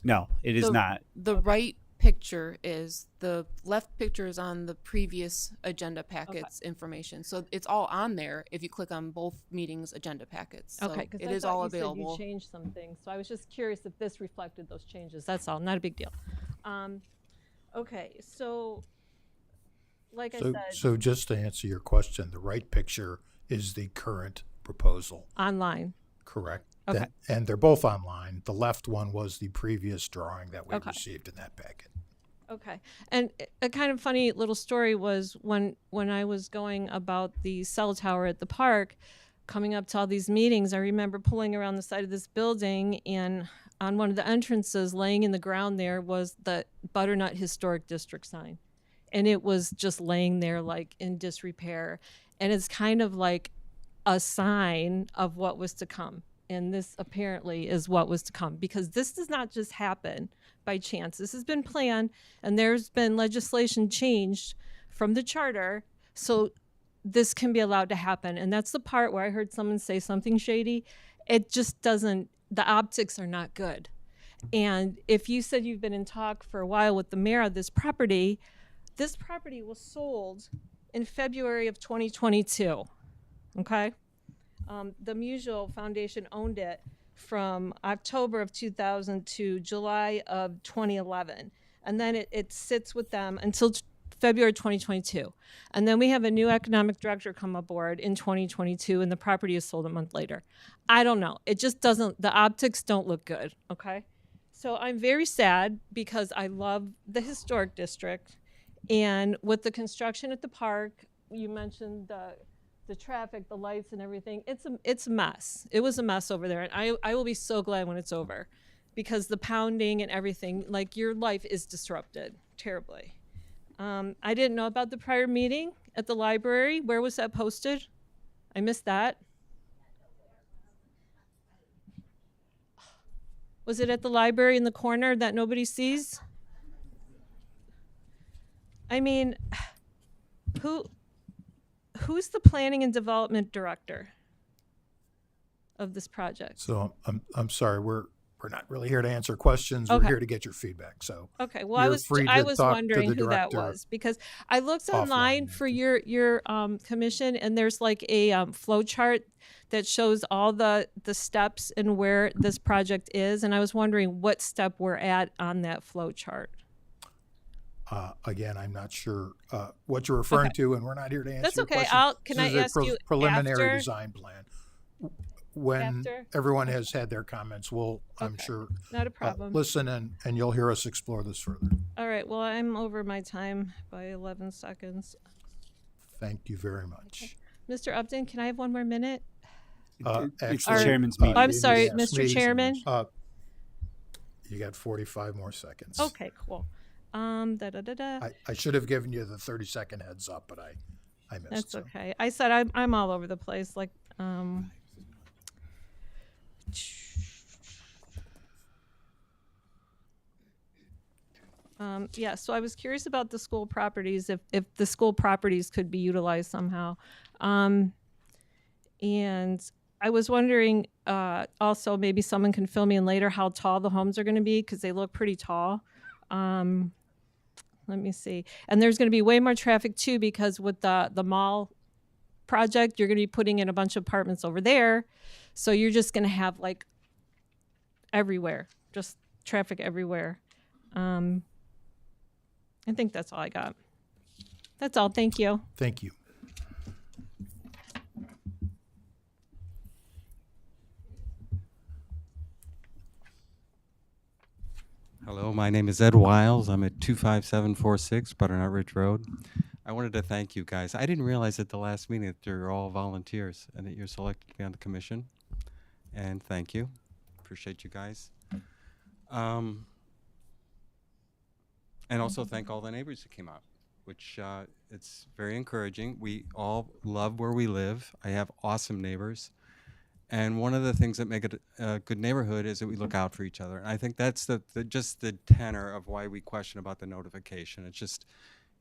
D: No, it is not.
C: The right picture is the left picture is on the previous agenda packets information. So it's all on there if you click on both meetings agenda packets. So
N: Okay, because
C: it is all
N: you said
C: available.
N: you changed some things, so I was just curious if this reflected those changes. That's all, not a big deal. Okay, so like I said,
A: So just to answer your question, the right picture is the current proposal.
N: online.
A: Correct.
N: Okay.
A: And they're both online. The left one was the previous drawing that we
N: Okay.
A: received in that packet.
N: Okay, and a kind of funny little story was when I was going about the cell tower at the park, coming up to all these meetings, I remember pulling around the side of this building, and on one of the entrances, laying in the ground there, was the Butternut Historic District sign, and it was just laying there like in disrepair, and it's kind of like a sign of what was to come. And this apparently is what was to come, because this does not just happen by chance. This has been planned, and there's been legislation changed from the charter so this can be allowed to happen. And that's the part where I heard someone say something shady. It just doesn't, the optics are not good. And if you said you've been in talk for a while with the mayor of this property was sold in February of 2022. Okay? The Musial Foundation owned it from October of 2000 to July of 2011. And then it sits with them until February 2022. And then we have a new economic director come aboard in 2022, and the property is sold a month later. I don't know. It just doesn't, the optics don't look good, okay? So I'm very sad because I love the historic district. And with the construction at the park, you mentioned the traffic, the lights and everything, it's a mess. It was a mess over there. And I will be so glad when it's over, because the pounding and everything, like, your life is disrupted terribly. I didn't know about the prior meeting at the library. Where was that posted? I missed that. Was it at the library in the corner that nobody sees? I mean, who's the planning and development director of this project?
A: So I'm sorry, we're not really here to answer questions. We're
N: Okay.
A: here to get your feedback. So
N: Okay, well,
A: you're free
N: I
A: to
N: was
A: talk to
N: wondering
A: the
N: who that
A: director
N: was, because I looked
A: offline.
N: online for your commission, and there's like a flow chart that shows all the steps and where this project is, and I was wondering what step we're at on that flow chart.
A: Again, I'm not sure what you're referring
N: Okay.
A: to, and we're not here to answer
N: That's
A: your
N: okay.
A: question.
N: Can
A: This
N: I
A: is a
N: ask you
A: preliminary
N: after?
A: design plan. When
N: After?
A: everyone has had their comments, we'll, I'm
N: Okay.
A: sure,
N: Not a problem.
A: listen and you'll hear us explore this further.
N: All right, well, I'm over my time by 11 seconds.
A: Thank you very much.
N: Mr. Upton, can I have one more minute?
D: It's the
A: Actually,
D: chairman's meeting.
N: I'm sorry,
A: yes,
N: Mr. Chairman.
A: You got 45 more seconds.
N: Okay, cool.
A: I should have given you the 30-second heads up, but I missed.
N: That's
A: so.
N: okay. I said I'm all over the place. Like, yeah. So I was curious about the school properties, if the school properties could be utilized somehow, and I was wondering also, maybe someone can fill me in later how tall the homes are going to be, because they look pretty tall. Let me see. And there's going to be way more traffic too, because with the mall project, you're going to be putting in a bunch of apartments over there. So you're just going to have like everywhere, just traffic everywhere. I think that's all I got. That's all. Thank you.
A: Thank you.
O: Hello, my name is Ed Wiles. I'm at 25746 Butternut Ridge Road. I wanted to thank you guys. I didn't realize at the last meeting that you're all volunteers and that you're selected to be on the commission. And thank you. Appreciate you guys. And also thank all the neighbors who came out, which it's very encouraging. We all love where we live. I have awesome neighbors. And one of the things that make it a good neighborhood is that we look out for each other. And I think that's just the tenor of why we question about the notification. It's just,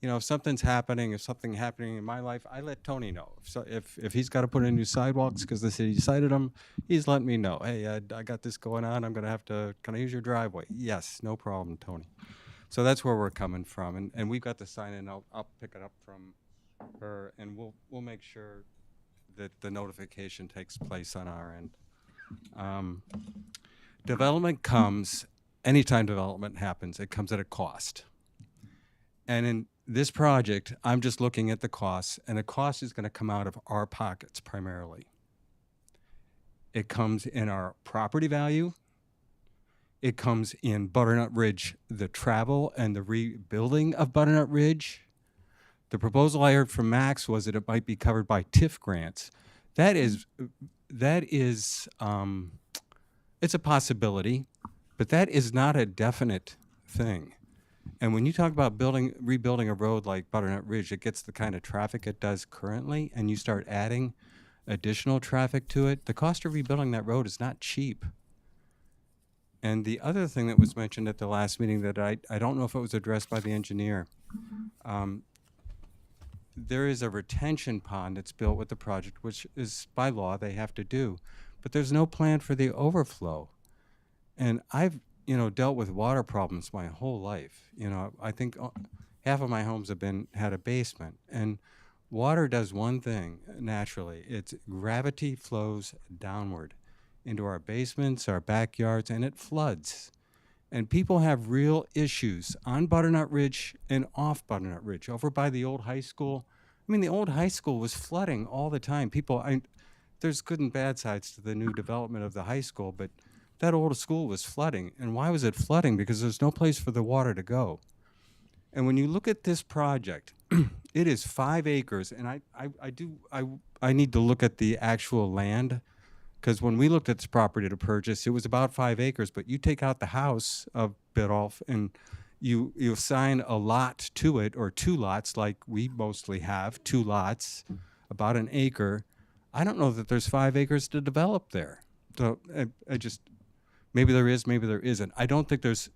O: you know, if something happening in my life, I let Tony know. So if he's got to put in new sidewalks because the city decided them, he's letting me know. Hey, I got this going on. I'm going to have to, can I use your driveway? Yes, no problem, Tony. So that's where we're coming from. And we've got the sign in. I'll pick it up from her, and we'll make sure that the notification takes place on our end. Development comes, anytime development happens, it comes at a cost. And in this project, I'm just looking at the costs, and the cost is going to come out of our pockets primarily. It comes in our property value. It comes in Butternut Ridge, the travel and the rebuilding of Butternut Ridge. The proposal I heard from Max was that it might be covered by TIF grants. That is, it's a possibility, but that is not a definite thing. And when you talk about rebuilding a road like Butternut Ridge, it gets the kind of traffic it does currently, and you start adding additional traffic to it, the cost of rebuilding that road is not cheap. And the other thing that was mentioned at the last meeting that I don't know if it was addressed by the engineer, there is a retention pond that's built with the project, which is by law they have to do, but there's no plan for the overflow. And I've, dealt with water problems my whole life. I think half of my homes have had a basement, and Water does one thing naturally. It's gravity flows downward into our basements, our backyards, and it floods. And people have real issues on Butternut Ridge and off Butternut Ridge, over by the old high school. I mean, the old high school was flooding all the time. There's good and bad sides to the new development of the high school, but that old school was flooding. And why was it flooding? Because there's no place for the water to go. And when you look at this project, it is 5 acres, and I need to look at the actual land, because when we looked at this property to purchase, it was about 5 acres. But you take out the house of Biddulph, and you assign a lot to it, or 2 lots, like we mostly have 2 lots, about an acre. I don't know that there's 5 acres to develop there. So I just, maybe there is, maybe there isn't. I don't think there's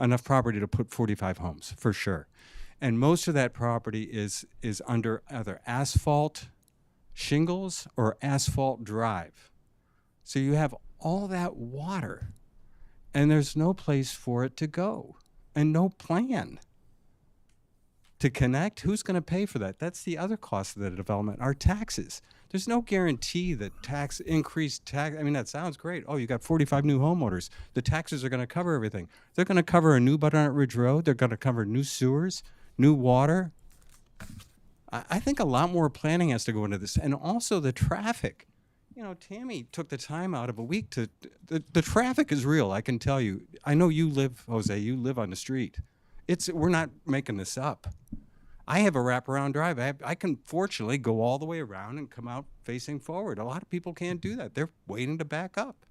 O: enough property to put 45 homes, for sure. And most of that property is under either asphalt shingles or asphalt drive. So you have all that water, and there's no place for it to go, and no plan to connect. Who's going to pay for that? That's the other cost of the development, our taxes. There's no guarantee that increased tax. I mean, that sounds great. Oh, you got 45 new homeowners. The taxes are going to cover everything. They're going to cover a new Butternut Ridge Road. They're going to cover new sewers, new water. I think a lot more planning has to go into this, and also the traffic. You know, Tammy took the time out of a week to. The traffic is real. I can tell you. I know you live, Jose. You live on the street. We're not making this up. I have a wraparound drive. I can fortunately go all the way around and come out facing forward. A lot of people can't do that. They're waiting to back up.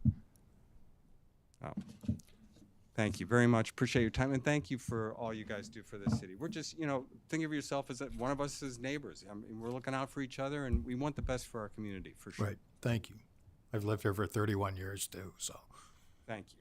O: Oh. Thank you very much. Appreciate your time, and thank you for all you guys do for this city. We're just, think of yourself as that one of us as neighbors. I mean, we're looking out for each other, and we want the best for our community, for sure.
A: Right. Thank you. I've lived here for 31 years too, so.
O: Thank you.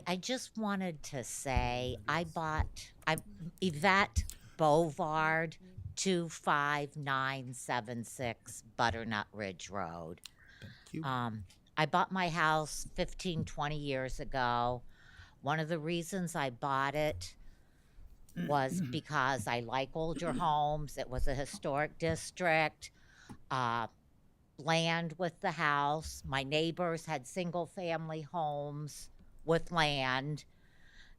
P: I just wanted to say Yvette Bovard, 25976 Butternut Ridge Road.
A: Thank you.
P: I bought my house 15, 20 years ago. One of the reasons I bought it was because I like older homes. It was a historic district. Land with the house. My neighbors had single family homes with land.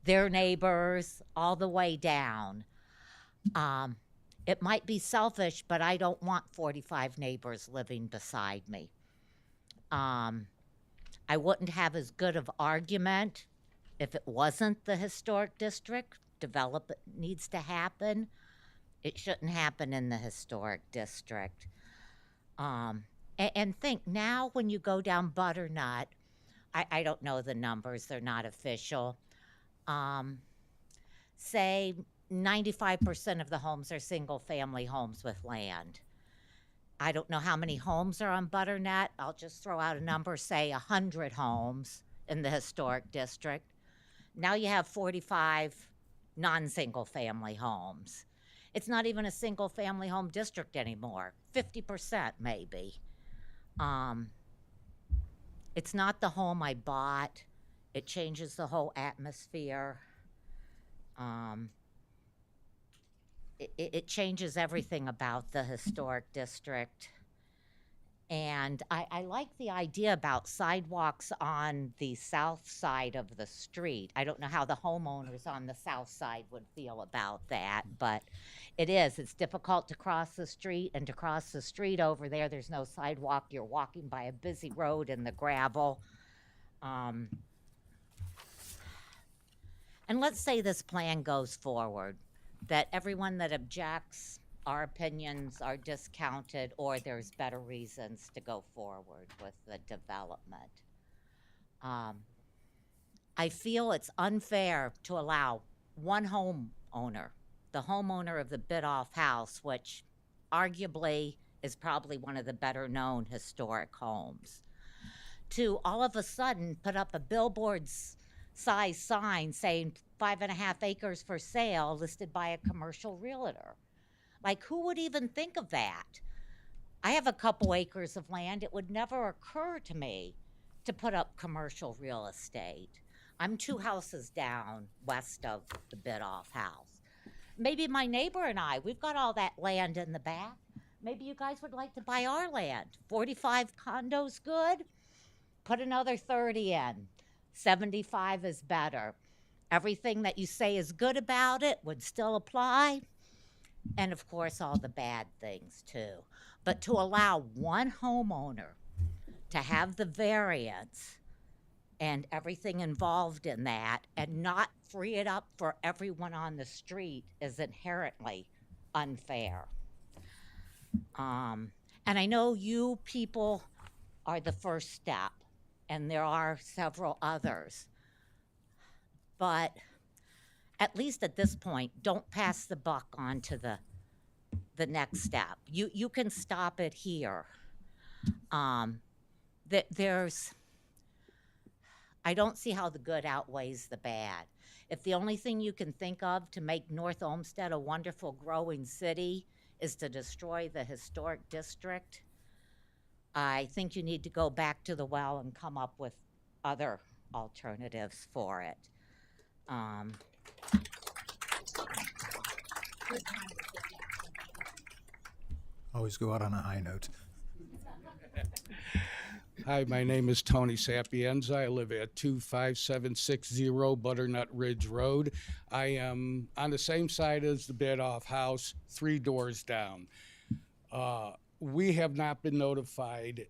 P: Their neighbors all the way down. It might be selfish, but I don't want 45 neighbors living beside me. I wouldn't have as good of argument if it wasn't the historic district. Development needs to happen. It shouldn't happen in the historic district. And think now when you go down Butternut, I don't know the numbers, they're not official. Say 95% of the homes are single family homes with land. I don't know how many homes are on Butternut. I'll just throw out a number, say 100 homes in the historic district. Now you have 45 non-single family homes. It's not even a single family home district anymore, 50% maybe. It's not the home I bought. It changes the whole atmosphere. It changes everything about the historic district. And I like the idea about sidewalks on the south side of the street. I don't know how the homeowners on the south side would feel about that, but it's difficult to cross the street, and to cross the street over there, there's no sidewalk. You're walking by a busy road in the gravel. And let's say this plan goes forward, that everyone that objects, our opinions are discounted, or there's better reasons to go forward with the development. I feel it's unfair to allow one homeowner, the homeowner of the Biddulph house, which arguably is probably one of the better known historic homes, to all of a sudden put up a billboard's size sign saying 5.5 acres for sale listed by a commercial realtor. Like, who would even think of that? I have a couple acres of land. It would never occur to me to put up commercial real estate. I'm 2 houses down west of the bid-off house. Maybe my neighbor and I, we've got all that land in the back. Maybe you guys would like to buy our land. 45 condos, good? Put another 30 in. 75 is better. Everything that you say is good about it would still apply. And of course, all the bad things too. But to allow one homeowner to have the variance and everything involved in that and not free it up for everyone on the street is inherently unfair. And I know you people are the first step, and there are several others. But at least at this point, don't pass the buck on to the next step. You can stop it here. I don't see how the good outweighs the bad. If the only thing you can think of to make North Olmsted a wonderful growing city is to destroy the historic district, I think you need to go back to the well and come up with other alternatives for it.
A: Always go out on a high note.
Q: Hi, my name is Tony Sapienza. I live at 25760 Butternut Ridge Road. I am on the same side as the bid-off house, 3 doors down. We have not been notified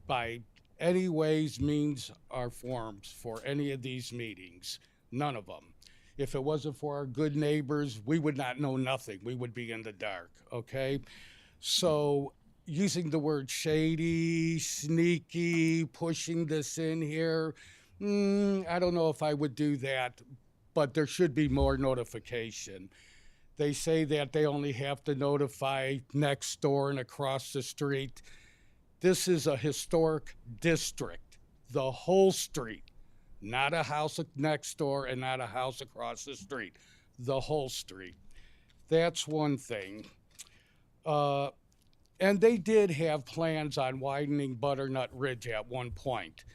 Q: by any ways, means, or forms for any of these meetings. None of them. If it wasn't for our good neighbors, we would not know nothing. We would be in the dark, okay? So using the word shady, sneaky, pushing this in here, I don't know if I would do that, but there should be more notification. They say that they only have to notify next door and across the street. This is a historic district, the whole street, not a house next door and not a house across the street, the whole street. That's one thing. And they did have plans on widening Butternut Ridge at one point.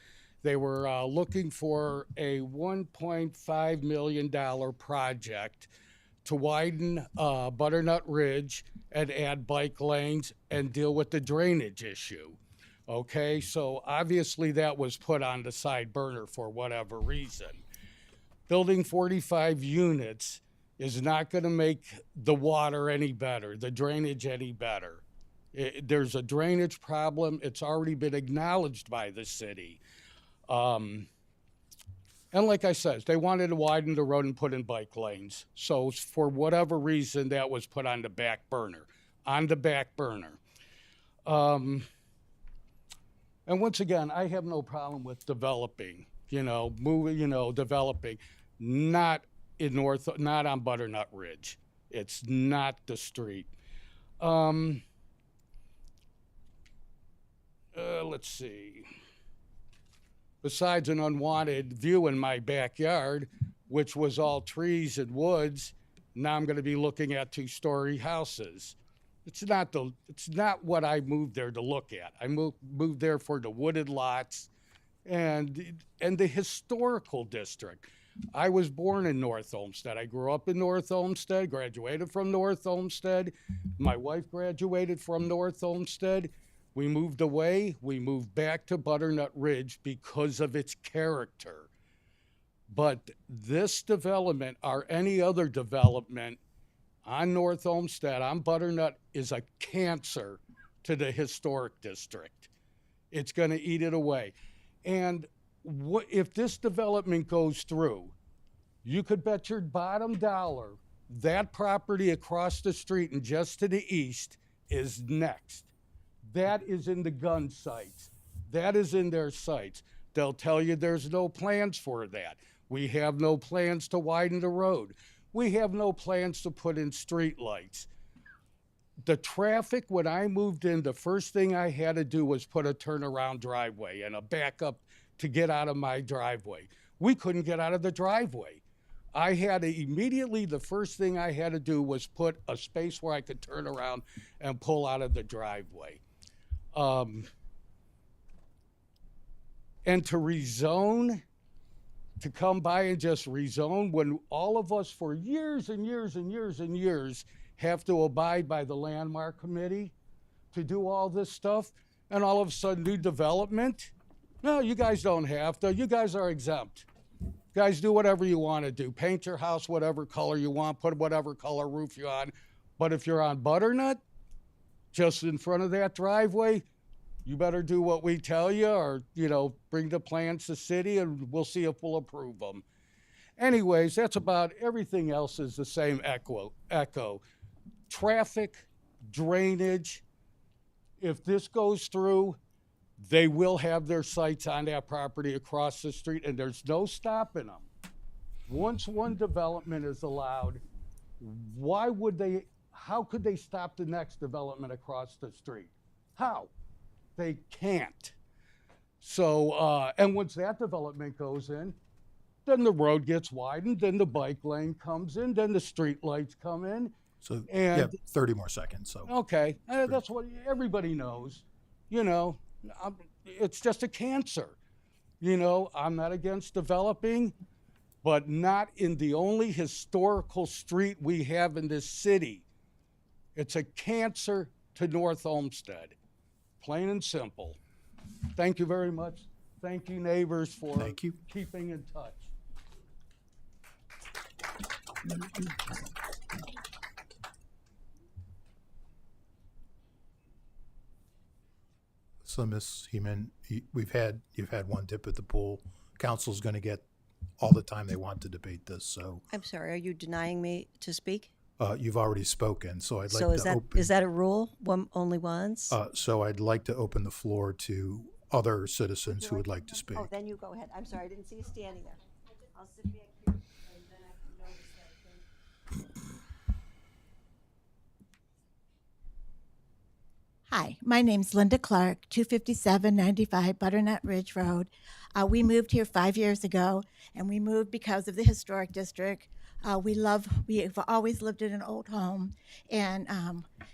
Q: They were looking for a $1.5 million project to widen Butternut Ridge and add bike lanes and deal with the drainage issue. Okay, so obviously that was put on the side burner for whatever reason. Building 45 units is not going to make the water any better, the drainage any better. There's a drainage problem. It's already been acknowledged by the city. And like I said, they wanted to widen the road and put in bike lanes. So for whatever reason, that was put on the back burner, And once again, I have no problem with developing, developing, not on Butternut Ridge. It's not the street. Let's see. Besides an unwanted view in my backyard, which was all trees and woods, now I'm going to be looking at 2-story houses. It's not what I moved there to look at. I moved there for the wooded lots and the historical district. I was born in North Olmsted. I grew up in North Olmsted, graduated from North Olmsted. My wife graduated from North Olmsted. We moved away. We moved back to Butternut Ridge because of its character. But this development or any other development on North Olmsted, on Butternut, is a cancer to the historic district. It's going to eat it away. And if this development goes through, you could bet your bottom dollar that property across the street and just to the east is next. That is in the gun sights. That is in their sights. They'll tell you there's no plans for that. We have no plans to widen the road. We have no plans to put in street lights. The traffic, when I moved in, the first thing I had to do was put a turnaround driveway and a backup to get out of my driveway. We couldn't get out of the driveway. I had to immediately, the first thing I had to do was put a space where I could turn around and pull out of the driveway. And to rezone, to come by and just rezone when all of us for years and years and years and years have to abide by the landmark committee to do all this stuff, and all of a sudden new development? No, you guys don't have to. You guys are exempt. Guys, do whatever you want to do. Paint your house whatever color you want, put whatever color roof you're on. But if you're on Butternut, just in front of that driveway, you better do what we tell you, or, bring the plans to city and we'll see if we'll approve them. Anyways, that's about everything else is the same echo. Traffic, drainage. If this goes through, they will have their sites on that property across the street, and there's no stopping them. Once one development is allowed, how could they stop the next development across the street? How? They can't. So, and once that development goes in, then the road gets widened, then the bike lane comes in, then the street lights come in.
A: So,
Q: And-
A: yeah, 30 more seconds, so.
Q: Okay, that's what everybody knows. It's just a cancer. I'm not against developing, but not in the only historical street we have in this city. It's a cancer to North Olmsted, plain and simple. Thank you very much. Thank you, neighbors, for keeping in touch.
A: So, Ms. Heeman, you've had one dip at the pool. Council's going to get all the time they want to debate this. So,
G: I'm sorry, are you denying me to speak?
A: you've already spoken. So I'd like
G: So
A: to
G: is that,
A: open.
G: is that a rule, only once?
A: So I'd like to open the floor to other citizens who would like to speak.
G: Oh, then you go ahead. I'm sorry, I didn't see you standing there. I'll sit back here, and then I can notice that thing.
R: Hi, my name's Linda Clark, 25795 Butternut Ridge Road. We moved here 5 years ago, and we moved because of the historic district. We've always lived in an old home, and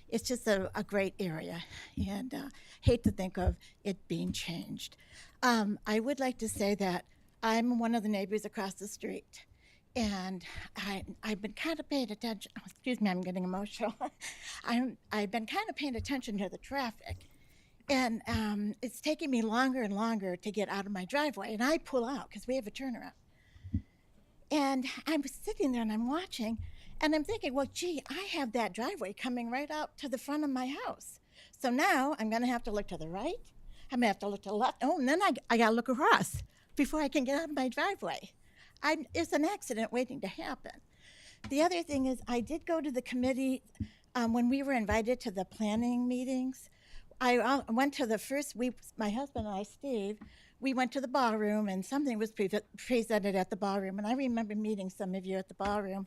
R: it's just a great area, and hate to think of it being changed. I would like to say that I'm one of the neighbors across the street, and I've been kind of paying attention. Oh, excuse me, I'm getting emotional. I've been kind of paying attention to the traffic, and it's taking me longer and longer to get out of my driveway, and I pull out because we have a turnaround. And I'm sitting there and I'm watching, and I'm thinking, well, gee, I have that driveway coming right out to the front of my house. So now I'm going to have to look to the right. I'm going to have to look to the left. Oh, and then I got to look across before I can get out of my driveway. It's an accident waiting to happen. The other thing is, I did go to the committee when we were invited to the planning meetings. I went to the first week, my husband and I, Steve, we went to the ballroom, and something was presented at the ballroom, and I remember meeting some of you at the ballroom.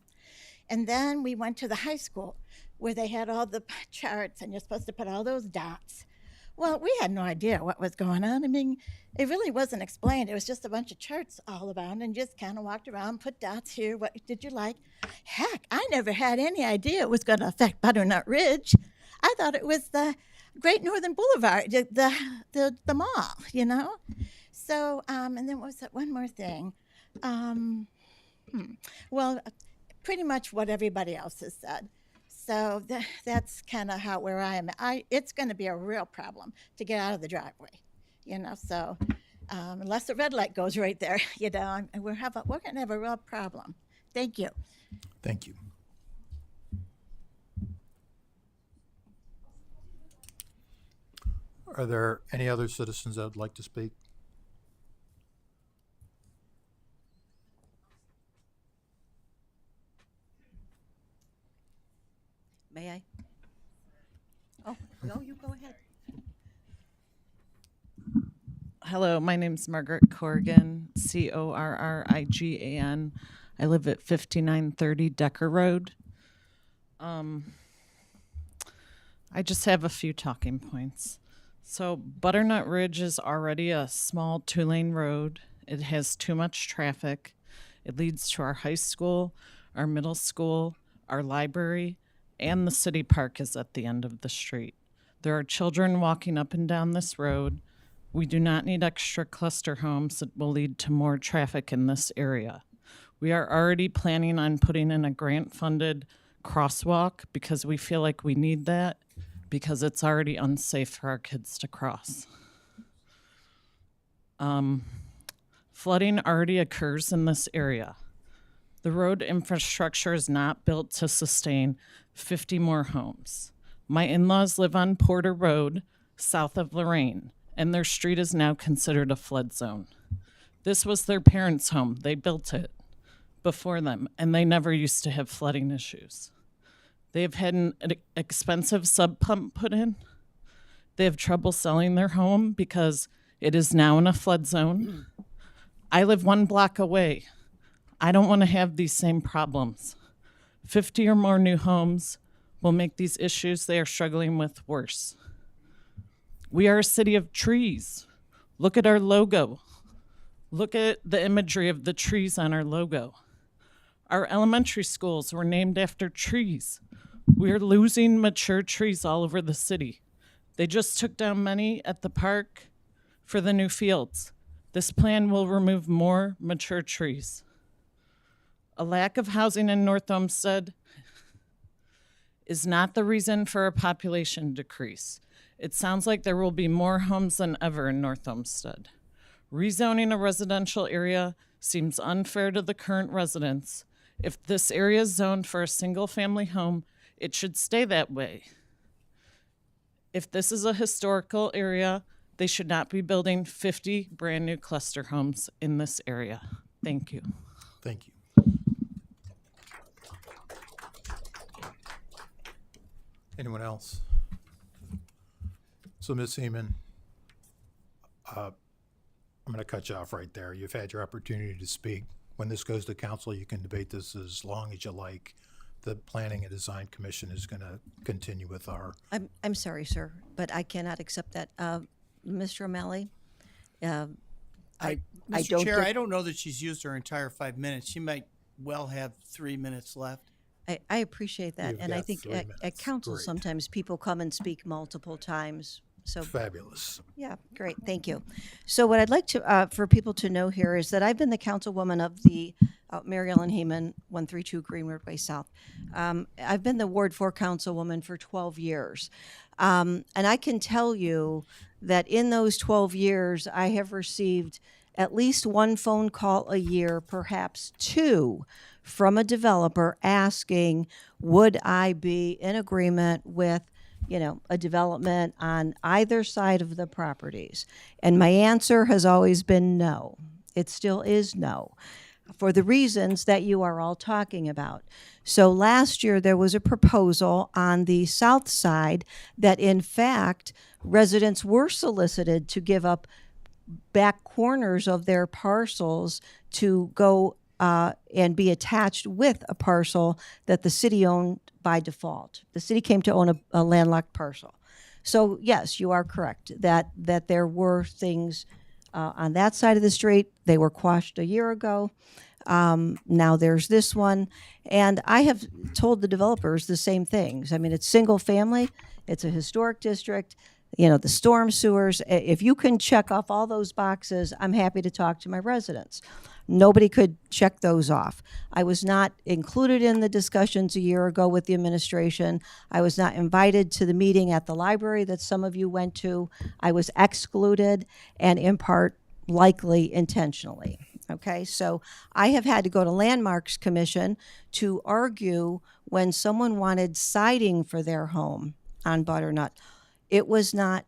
R: And then we went to the high school, where they had all the charts, and you're supposed to put all those dots. Well, we had no idea what was going on. I mean, it really wasn't explained. It was just a bunch of charts all around, and just kind of walked around, put dots here. What did you like? Heck, I never had any idea it was going to affect Butternut Ridge. I thought it was the Great Northern Boulevard, the mall, you know? So, and then what was that one more thing? Well, pretty much what everybody else has said. So that's kind of where I am. It's going to be a real problem to get out of the driveway, you know. So unless the red light goes right there, you know, we're going to have a real problem. Thank you.
A: Thank you. Are there any other citizens that would like to speak?
G: May I? Oh, no, you go ahead.
S: Hello, my name's Margaret Corrigan, Corrigan. I live at 5930 Decker Road. I just have a few talking points. So Butternut Ridge is already a small 2-lane road. It has too much traffic. It leads to our high school, our middle school, our library, and the city park is at the end of the street. There are children walking up and down this road. We do not need extra cluster homes that will lead to more traffic in this area. We are already planning on putting in a grant-funded crosswalk because we feel like we need that because it's already unsafe for our kids to cross. Flooding already occurs in this area. The road infrastructure is not built to sustain 50 more homes. My in-laws live on Porter Road, south of Lorraine, and their street is now considered a flood zone. This was their parents' home. They built it before them, and they never used to have flooding issues. They have had an expensive sub pump put in. They have trouble selling their home because it is now in a flood zone. I live 1 block away. I don't want to have these same problems. 50 or more new homes will make these issues they are struggling with worse. We are a city of trees. Look at our logo. Look at the imagery of the trees on our logo. Our elementary schools were named after trees. We're losing mature trees all over the city. They just took down many at the park for the new fields. This plan will remove more mature trees. A lack of housing in North Olmsted is not the reason for a population decrease. It sounds like there will be more homes than ever in North Olmsted. Rezoning a residential area seems unfair to the current residents. If this area is zoned for a single-family home, it should stay that way. If this is a historical area, they should not be building 50 brand-new cluster homes in this area. Thank you.
A: Thank you. Anyone else? So, Ms. Heeman, I'm going to cut you off right there. You've had your opportunity to speak. When this goes to council, you can debate this as long as you like. The Planning and Design Commission is going to continue with our.
G: I'm sorry, sir, but I cannot accept that. Mr. O'Malley, I
B: Mr.
G: don't
B: Chair,
G: get-
B: I don't know that she's used her entire 5 minutes. She might well have 3 minutes left.
G: I appreciate that,
A: You've
G: and I
A: got
G: think
A: 3
G: at
A: minutes.
G: council
A: Great.
G: sometimes people come and speak multiple times. So
A: Fabulous.
G: yeah, great, thank you. So what I'd like to for people to know here is that I've been the councilwoman of the Mary Ellen Heeman, 132 Greenwood Way South. I've been the Ward 4 councilwoman for 12 years, and I can tell you that in those 12 years, I have received at least 1 phone call a year, perhaps 2, from a developer asking, would I be in agreement with a development on either side of the properties? And my answer has always been no. It still is no, for the reasons that you are all talking about. So last year there was a proposal on the south side that in fact residents were solicited to give up back corners of their parcels to go and be attached with a parcel that the city owned by default. The city came to own a landlocked parcel. So yes, you are correct that there were things on that side of the street. They were quashed a year ago. Now there's this one. And I have told the developers the same things. I mean, it's single family. It's a historic district. The storm sewers. If you can check off all those boxes, I'm happy to talk to my residents. Nobody could check those off. I was not included in the discussions a year ago with the administration. I was not invited to the meeting at the library that some of you went to. I was excluded, and in part, likely intentionally. Okay, so I have had to go to Landmarks Commission to argue when someone wanted siding for their home on Butternut. It was not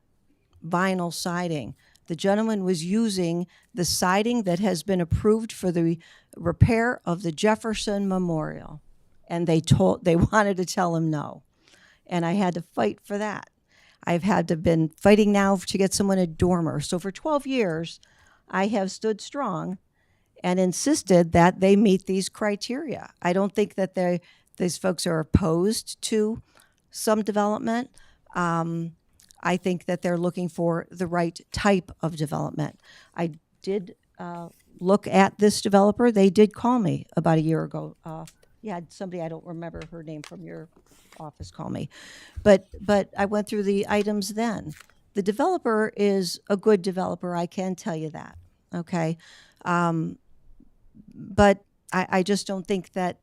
G: vinyl siding. The gentleman was using the siding that has been approved for the repair of the Jefferson Memorial. And they wanted to tell him no. And I had to fight for that. I've been fighting now to get someone a dormer. So for 12 years, I have stood strong and insisted that they meet these criteria. I don't think that these folks are opposed to some development. I think that they're looking for the right type of development. I did look at this developer. They did call me about a year ago Yeah, somebody, I don't remember her name from your office, call me. But I went through the items then. The developer is a good developer, I can tell you that, okay? But I just don't think that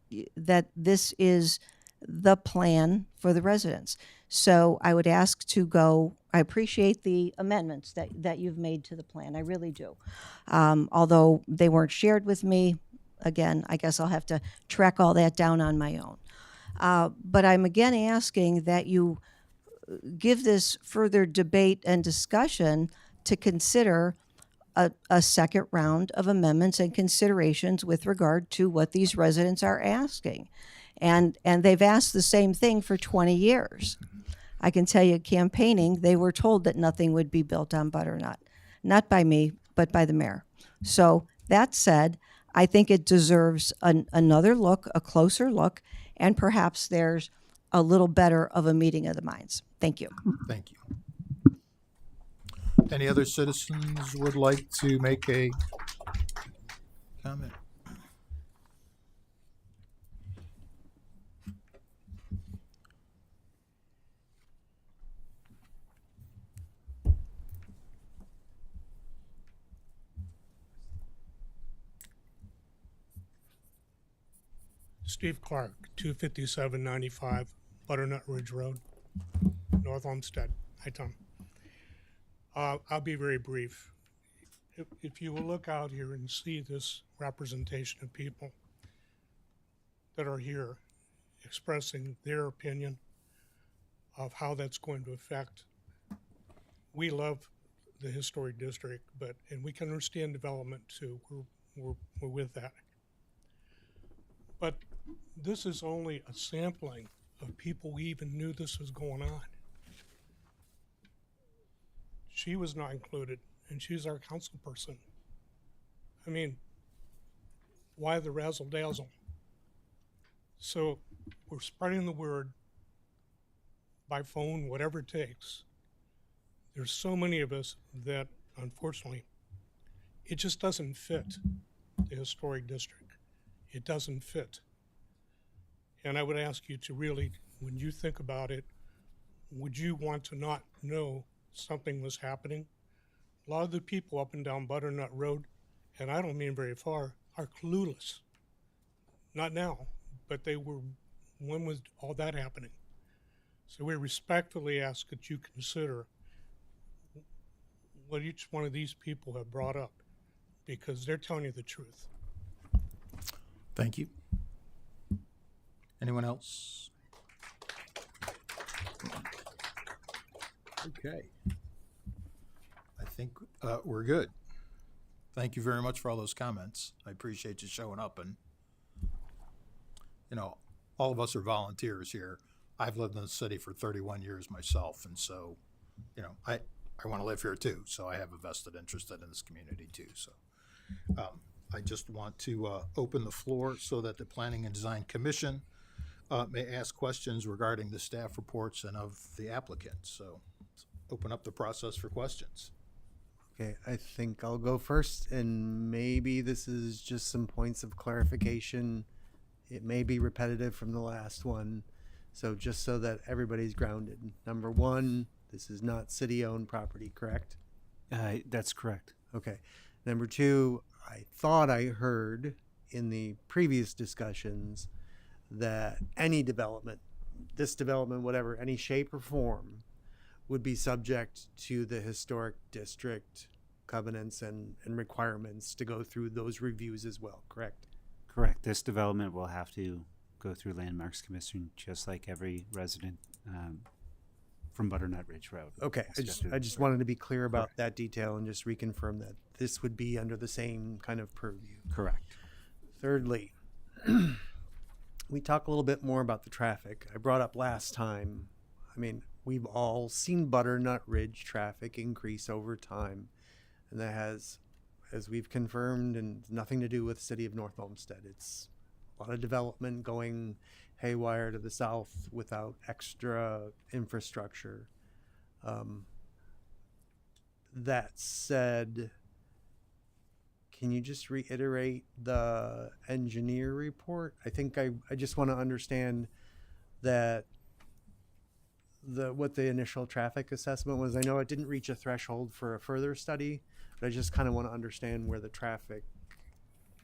G: this is the plan for the residents. So I would ask to go, I appreciate the amendments that you've made to the plan, I really do. Although they weren't shared with me, again, I guess I'll have to track all that down on my own. But I'm again asking that you give this further debate and discussion to consider a second round of amendments and considerations with regard to what these residents are asking. And they've asked the same thing for 20 years. I can tell you, campaigning, they were told that nothing would be built on Butternut. Not by me, but by the mayor. So that said, I think it deserves another look, a closer look, and perhaps there's a little better of a meeting of the minds. Thank you.
A: Thank you. Any other citizens would like to make a comment?
T: Steve Clark, 25795 Butternut Ridge Road, North Olmsted. Hi, Tom. I'll be very brief. If you will look out here and see this representation of people that are here expressing their opinion of how that's going to affect, we love the historic district, and we can understand development too. We're with that. But this is only a sampling of people we even knew this was going on. She was not included, and she's our council person. I mean, why the razzle dazzle? So we're spreading the word by phone, whatever it takes. There's so many of us that, unfortunately, it just doesn't fit the historic district. It doesn't fit. And I would ask you to really, when you think about it, would you want to not know something was happening? A lot of the people up and down Butternut Road, and I don't mean very far, are clueless. Not now, but they were, when was all that happening? So we respectfully ask that you consider what each one of these people have brought up, because they're telling you the truth.
A: Thank you. Anyone else? Okay. I think we're good. Thank you very much for all those comments. I appreciate you showing up. And, you know, all of us are volunteers here. I've lived in the city for 31 years myself. And so, you know, I want to live here too. So I have a vested interest in this community too. So I just want to open the floor so that the Planning and Design Commission may ask questions regarding the staff reports and of the applicant. So open up the process for questions.
U: Okay, I think I'll go first, and maybe this is just some points of clarification. It may be repetitive from the last one, so just so that everybody's grounded. Number one, this is not city-owned property, correct?
D: That's correct.
U: Okay. Number two, I thought I heard in the previous discussions that any development, this development, whatever, any shape or form, would be subject to the historic district covenants and requirements to go through those reviews as well, correct?
D: Correct. This development will have to go through Landmarks Commission just like every resident from Butternut Ridge Road.
U: Okay, I just wanted to be clear about that detail and just reconfirm that this would be under the same kind of purview.
D: Correct.
U: Thirdly, we talk a little bit more about the traffic. I brought up last time, I mean, we've all seen Butternut Ridge traffic increase over time, and that has, as we've confirmed, and nothing to do with the city of North Olmsted. It's a lot of development going haywire to the south without extra infrastructure. That said, can you just reiterate the engineer report? I think I just want to understand that what the initial traffic assessment was. I know it didn't reach a threshold for a further study, but I just kind of want to understand where the traffic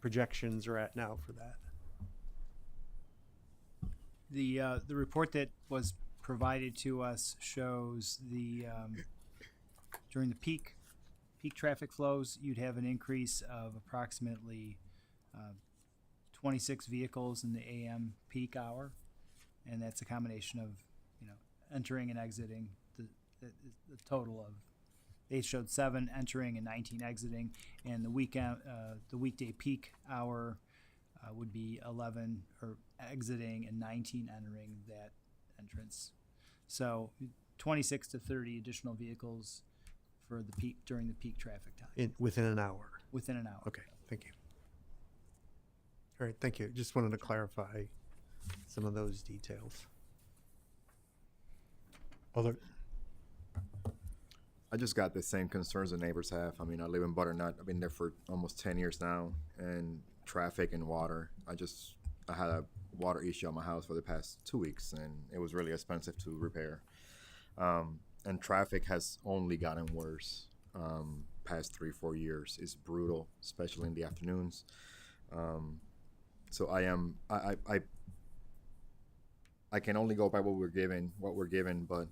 U: projections are at now for that.
E: The report that was provided to us shows the during the peak traffic flows, you'd have an increase of approximately 26 vehicles in the AM peak hour, and that's a combination of entering and exiting. The total of they showed 7 entering and 19 exiting, and the weekday peak hour would be 11 or exiting and 19 entering that entrance. So 26 to 30 additional vehicles for the peak during the peak traffic time.
U: Within an hour.
E: Within an hour.
U: Okay, thank you. All right, thank you. Just wanted to clarify some of those details.
A: Other.
V: I just got the same concerns the neighbors have. I mean, I live in Butternut. I've been there for almost 10 years now, and traffic and water. I had a water issue at my house for the past 2 weeks, and it was really expensive to repair. And traffic has only gotten worse past 3-4 years. It's brutal, especially in the afternoons. So I can only go by what we're given, but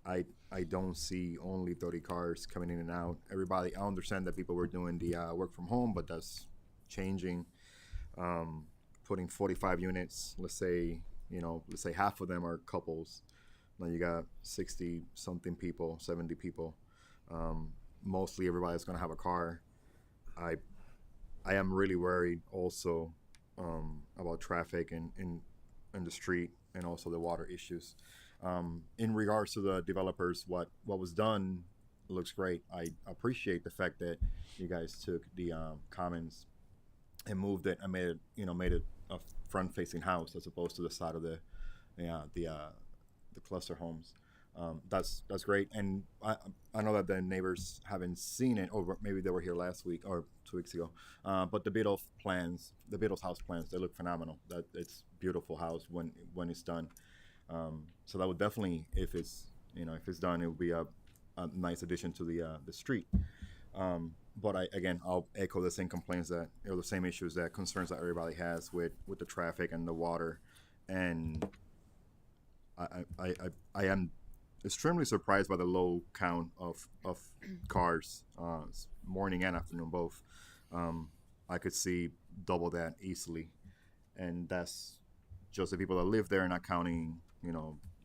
V: I don't see only 30 cars coming in and out. I understand that people were doing the work from home, but that's changing. Putting 45 units, let's say half of them are couples. Now you got 60 something people, 70 people. Mostly everybody's gonna have a car. I am really worried also about traffic in the street and also the water issues. In regards to the developers, what was done looks great. I appreciate the fact that you guys took the commons and moved it and made it a front-facing house as opposed to the side of the cluster homes. That's great, and I know that the neighbors haven't seen it, or maybe they were here last week or 2 weeks ago. But the Biddle house plans, they look phenomenal. That it's beautiful house when it's done. So that would definitely, if it's done, it would be a nice addition to the street. But I'll echo the same complaints the same issues, concerns that everybody has with the traffic and the water, and I am extremely surprised by the low count of cars, morning and afternoon both. I could see double that easily, and that's just the people that live there, not counting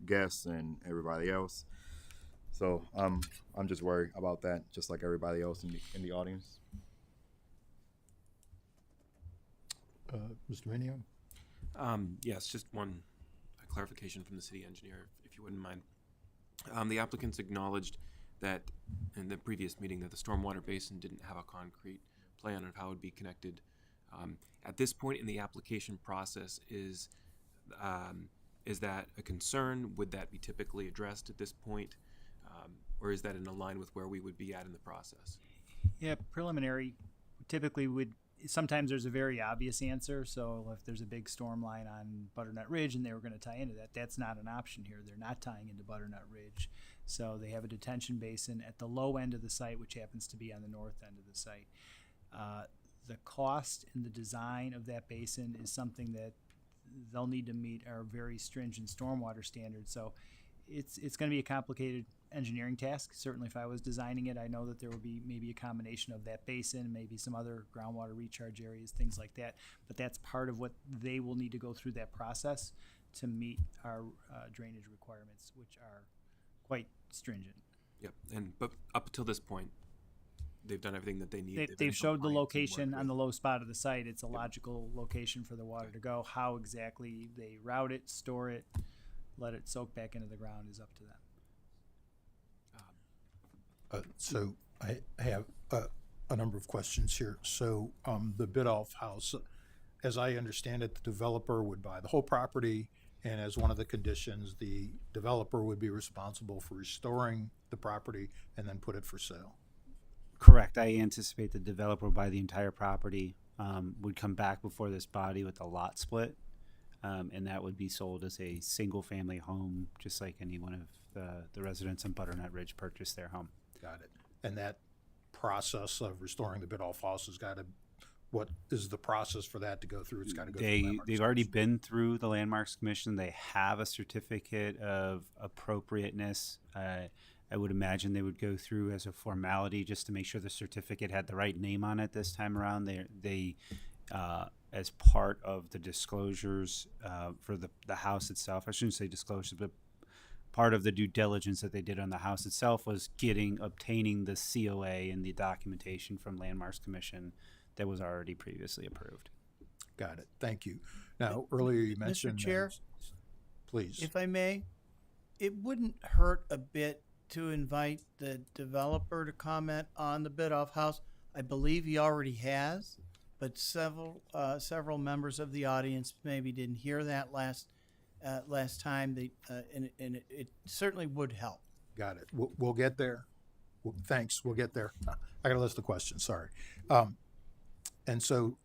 V: guests and everybody else. So I'm just worried about that, just like everybody else in the audience.
A: Mr. Minio?
W: Yes, just one clarification from the city engineer, if you wouldn't mind. The applicants acknowledged that in the previous meeting that the stormwater basin didn't have a concrete plan of how it would be connected. At this point in the application process, is that a concern? Would that be typically addressed at this point? Or is that in line with where we would be at in the process?
E: Yeah, preliminary typically sometimes there's a very obvious answer. So if there's a big storm line on Butternut Ridge and they were going to tie into that, that's not an option here. They're not tying into Butternut Ridge. So they have a detention basin at the low end of the site, which happens to be on the north end of the site. The cost and the design of that basin is something that they'll need to meet our very stringent stormwater standards. So it's going to be a complicated engineering task. Certainly if I was designing it, I know that there will be maybe a combination of that basin, maybe some other groundwater recharge areas, things like that. But that's part of what they will need to go through that process to meet our drainage requirements, which are quite stringent.
W: Yep, but up until this point, they've done everything that they need.
E: They've showed the location on the low spot of the site. It's a logical location for the water to go. How exactly they route it, store it, let it soak back into the ground is up to them.
A: So I have a number of questions here. So the Biddulph house, as I understand it, the developer would buy the whole property, and as one of the conditions, the developer would be responsible for restoring the property and then put it for sale.
D: Correct. I anticipate the developer will buy the entire property, would come back before this body with a lot split, and that would be sold as a single-family home, just like any one of the residents on Butternut Ridge purchased their home.
A: Got it. And that process of restoring the bid-off house has got to, what is the process for that to go through? It's got to go through Landmarks
D: They've already been through the Landmarks Commission. They have a certificate of appropriateness. I would imagine they would go through as a formality just to make sure the certificate had the right name on it this time around. They as part of the disclosures for the house itself, I shouldn't say disclosures, but part of the due diligence that they did on the house itself was obtaining the COA and the documentation from Landmarks Commission that was already previously approved.
A: Got it. Thank you. Now, earlier you mentioned...
B: Mr. Chair,
A: please.
B: if I may, it wouldn't hurt a bit to invite the developer to comment on the bid-off house. I believe he already has, but several members of the audience maybe didn't hear that last time. And it certainly would help.
A: Got it. We'll get there. Thanks. We'll get there. I got a list of questions. Sorry. And so,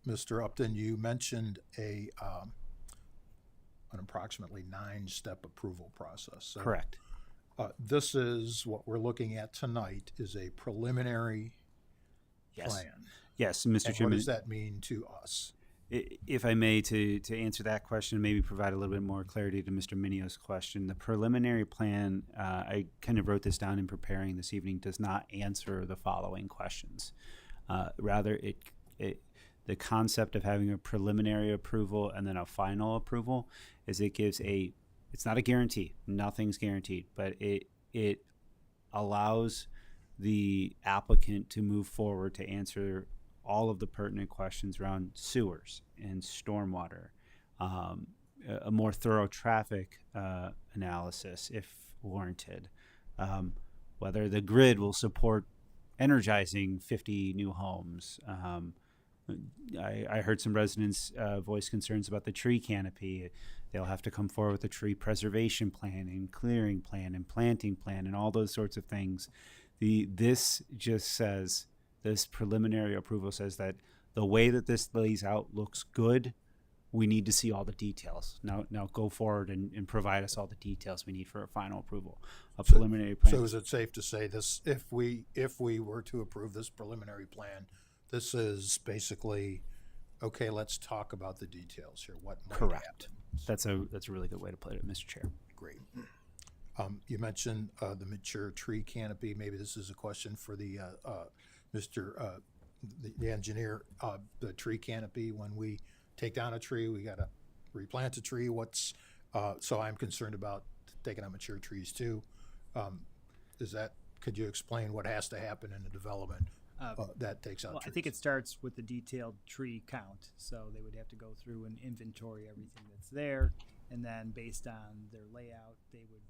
A: Mr. Upton, you mentioned an approximately 9-step approval process. So,
D: correct.
A: This is what we're looking at tonight is a preliminary plan.
D: Yes, Mr.
A: And
D: Chairman.
A: what does that mean to us?
D: If I may, to answer that question, maybe provide a little bit more clarity to Mr. Minio's question. The preliminary plan, I kind of wrote this down in preparing this evening, does not answer the following questions. Rather, the concept of having a preliminary approval and then a final approval is it gives it's not a guarantee. Nothing's guaranteed, but it allows the applicant to move forward to answer all of the pertinent questions around sewers and stormwater, a more thorough traffic analysis if warranted, whether the grid will support energizing 50 new homes. I heard some residents voice concerns about the tree canopy. They'll have to come forward with a tree preservation plan and clearing plan and planting plan and all those sorts of things. This preliminary approval says that the way that this lays out looks good. We need to see all the details. Now go forward and provide us all the details we need for a final approval. Preliminary plan.
A: So is it safe to say this, if we were to approve this preliminary plan, this is basically, okay, let's talk about the details here. What might
D: Correct.
A: happen?
D: That's a really good way to put it, Mr. Chair.
A: Great. You mentioned the mature tree canopy. Maybe this is a question for the the engineer. The tree canopy, when we take down a tree, we got to replant a tree. So I'm concerned about taking out mature trees too. Could you explain what has to happen in the development that takes out trees?
E: I think it starts with the detailed tree count. So they would have to go through and inventory everything that's there. And then based on their layout, they would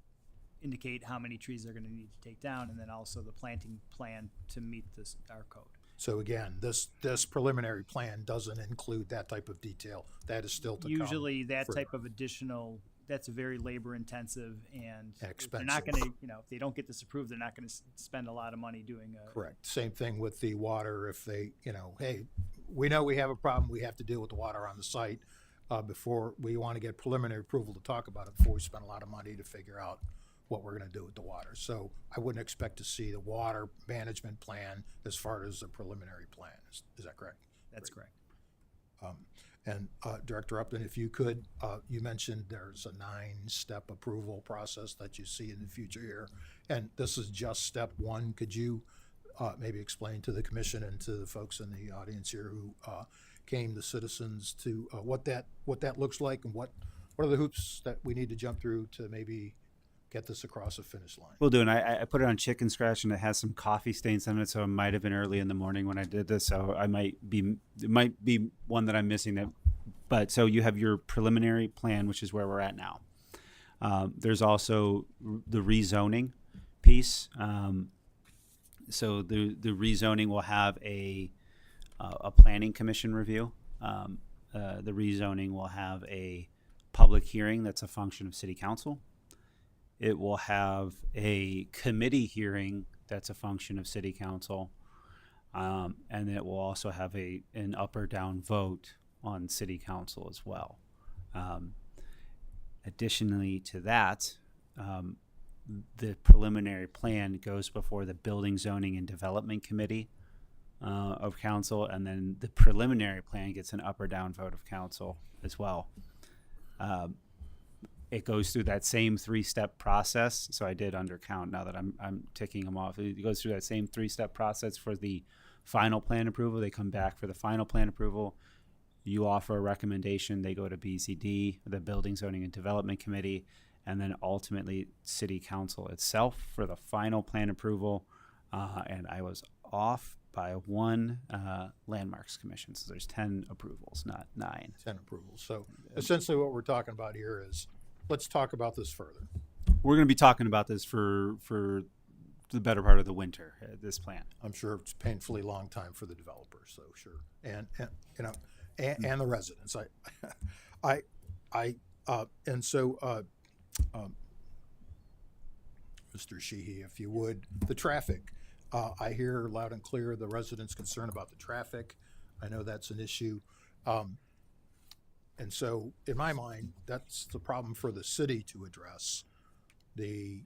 E: indicate how many trees they're going to need to take down, and then also the planting plan to meet our code.
A: So again, this preliminary plan doesn't include that type of detail. That is still to come.
E: Usually that
A: further.
E: type of additional, that's very labor intensive, and
A: expensive.
E: They're not going to, if they don't get this approved, they're not going to spend a lot of money doing a.
A: Correct. Same thing with the water. If they, hey, we know we have a problem, we have to deal with the water on the site before we want to get preliminary approval to talk about it before we spend a lot of money to figure out what we're going to do with the water. So I wouldn't expect to see the water management plan as far as the preliminary plan. Is that correct?
E: That's correct.
A: And Director Upton, if you could, you mentioned there's a 9-step approval process that you see in the future here, and this is just step 1. Could you maybe explain to the commission and to the folks in the audience here who came, the citizens, to what that looks like, and what are the hoops that we need to jump through to maybe get this across the finish line?
D: We'll do, and I put it on chicken scratch, and it has some coffee stains on it, so it might have been early in the morning when I did this. So it might be one that I'm missing. But so you have your preliminary plan, which is where we're at now. There's also the rezoning piece. So the rezoning will have a planning commission review. The rezoning will have a public hearing that's a function of city council. It will have a committee hearing that's a function of city council. And it will also have an up or down vote on city council as well. Additionally to that, the preliminary plan goes before the Building, Zoning, and Development Committee of council, and then the preliminary plan gets an up or down vote of council as well. It goes through that same 3-step process. So I did undercount now that I'm ticking them off. It goes through that same 3-step process for the final plan approval. They come back for the final plan approval. You offer a recommendation. They go to BZD, the Building, Zoning, and Development Committee, and then ultimately City Council itself for the final plan approval. And I was off by 1 Landmarks Commission. So there's 10 approvals, not 9.
A: 10 approvals. So essentially what we're talking about here is, let's talk about this further.
D: We're going to be talking about this for the better part of the winter, this plan.
A: I'm sure it's a painfully long time for the developers, so sure. And you know, and the residents. Mr. Sheehy, if you would, the traffic. I hear loud and clear the residents' concern about the traffic. I know that's an issue. And so in my mind, that's the problem for the city to address. The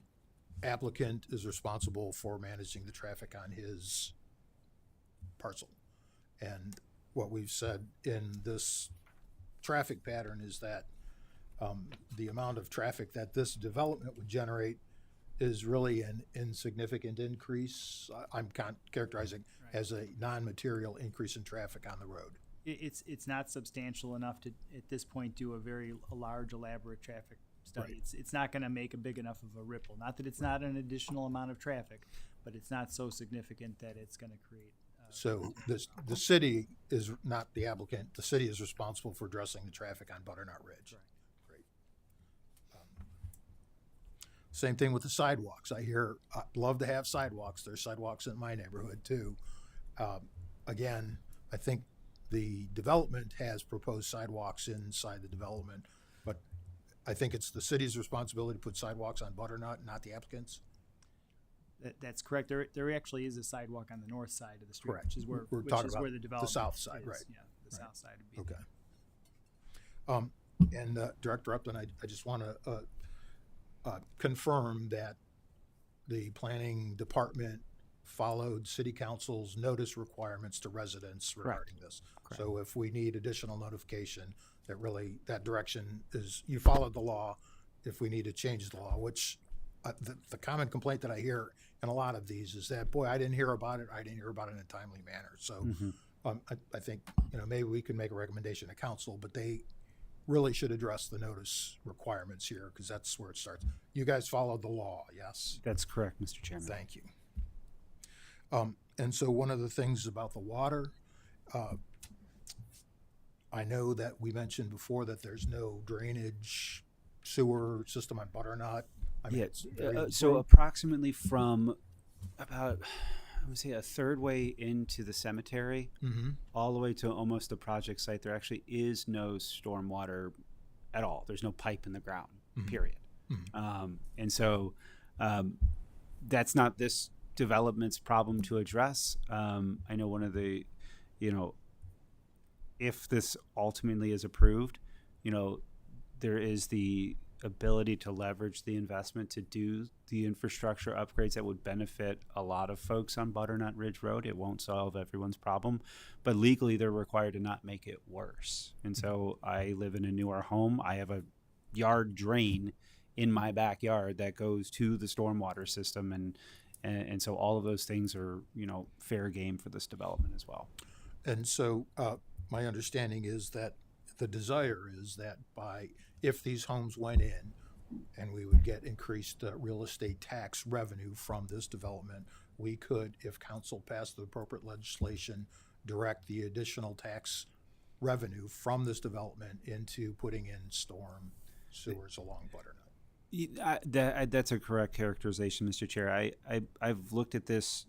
A: applicant is responsible for managing the traffic on his parcel. And what we've said in this traffic pattern is that the amount of traffic that this development would generate is really an insignificant increase. I'm characterizing as a non-material increase in traffic on the road.
E: It's not substantial enough to at this point do a large elaborate traffic study.
A: Right.
E: It's not going to make a big enough of a ripple. Not that it's not an additional amount of traffic, but it's not so significant that it's going to create.
A: So the city is not the applicant. The city is responsible for addressing the traffic on Butternut Ridge.
E: Right.
A: Great. Same thing with the sidewalks. I hear, I'd love to have sidewalks. There's sidewalks in my neighborhood too. Again, I think the development has proposed sidewalks inside the development, but I think it's the city's responsibility to put sidewalks on Butternut, not the applicant's.
E: That's correct. There actually is a sidewalk on the north side of the street,
A: Correct.
E: which is where
A: We're talking about
E: the development
A: south side,
E: is.
A: right.
E: Yeah, the
A: Right.
E: south side would be.
A: Okay. And Director Upton, I just want to confirm that the planning department followed city council's notice requirements to residents regarding this.
D: Correct.
A: So if we need additional notification, that direction is, you followed the law. If we need to change the law, which the common complaint that I hear in a lot of these is that, boy, I didn't hear about it. I didn't hear about it in a timely manner. So I think, maybe we can make a recommendation to council, but they really should address the notice requirements here, because that's where it starts. You guys followed the law, yes?
D: That's correct, Mr. Chairman.
A: Thank you. And so one of the things about the water, I know that we mentioned before that there's no drainage sewer system on Butternut. I mean,
D: Yeah,
A: it's very
D: so
A: rural.
D: approximately from about, I would say, a third way into the cemetery, all the way to almost the project site, there actually is no stormwater at all. There's no pipe in the ground, period. And so that's not this development's problem to address. I know one of the, if this ultimately is approved, there is the ability to leverage the investment to do the infrastructure upgrades that would benefit a lot of folks on Butternut Ridge Road. It won't solve everyone's problem, but legally they're required to not make it worse. And so I live in a newer home. I have a yard drain in my backyard that goes to the stormwater system, and so all of those things are, fair game for this development as well.
A: And so my understanding is that the desire is that if these homes went in and we would get increased real estate tax revenue from this development, we could, if council passed the appropriate legislation, direct the additional tax revenue from this development into putting in storm sewers along Butternut.
D: That's a correct characterization, Mr. Chair. I've looked at this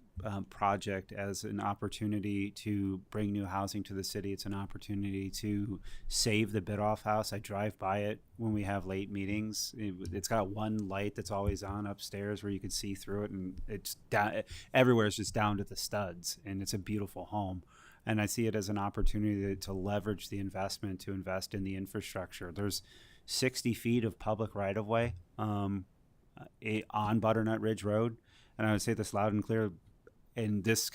D: project as an opportunity to bring new housing to the city. It's an opportunity to save the Bidoff House. I drive by it when we have late meetings. It's got one light that's always on upstairs where you can see through it, and it's down everywhere. It's just down to the studs, and it's a beautiful home. And I see it as an opportunity to leverage the investment, to invest in the infrastructure. There's 60 feet of public right-of-way on Butternut Ridge Road. And I would say this loud and clear, and this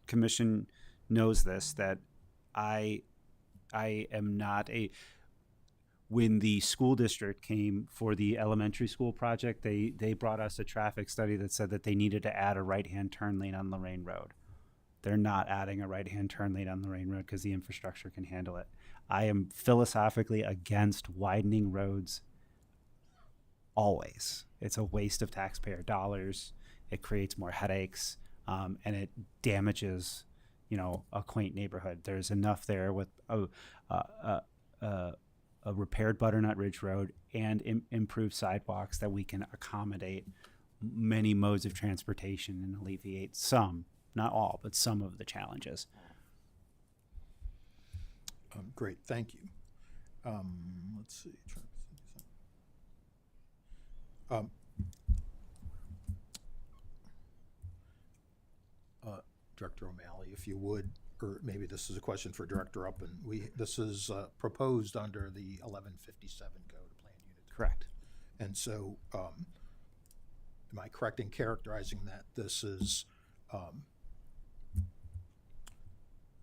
D: commission knows this, that I am not a, when the school district came for the elementary school project, they brought us a traffic study that said that they needed to add a right-hand turn lane on Lorraine Road. They're not adding a right-hand turn lane on Lorraine Road because the infrastructure can handle it. I am philosophically against widening roads always. It's a waste of taxpayer dollars. It creates more headaches, and it damages, a quaint neighborhood. There's enough there with a repaired Butternut Ridge Road and improved sidewalks that we can accommodate many modes of transportation and alleviate some, not all, but some of the challenges.
A: Great, thank you. Let's see. Director O'Malley, if you would, or maybe this is a question for Director Uppen. This is proposed under the 1157 Code of Plan Unit.
D: Correct.
A: And so, am I correct in characterizing that this is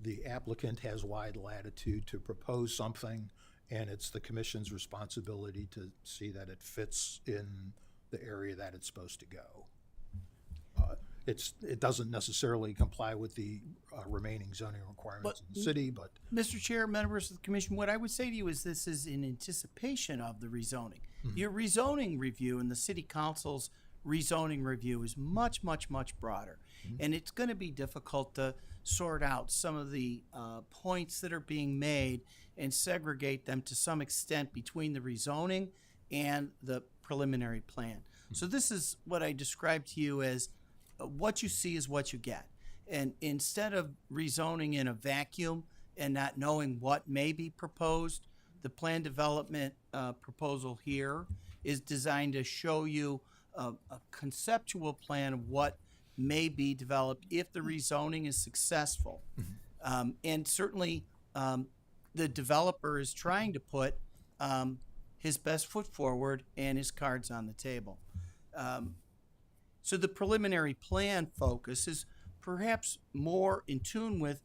A: the applicant has wide latitude to propose something, and it's the commission's responsibility to see that it fits in the area that it's supposed to go? It doesn't necessarily comply with the remaining zoning requirements in the city, but.
B: Mr. Chair, members of the commission, what I would say to you is this is in anticipation of the rezoning.
A: Mhm.
B: Your rezoning review and the city council's rezoning review is much, much, much broader. And it's going to be difficult to sort out some of the points that are being made and segregate them to some extent between the rezoning and the preliminary plan. So this is what I described to you as what you see is what you get. And instead of rezoning in a vacuum and not knowing what may be proposed, the plan development proposal here is designed to show you a conceptual plan of what may be developed if the rezoning is successful. And certainly the developer is trying to put his best foot forward and his cards on the table. So the preliminary plan focus is perhaps more in tune with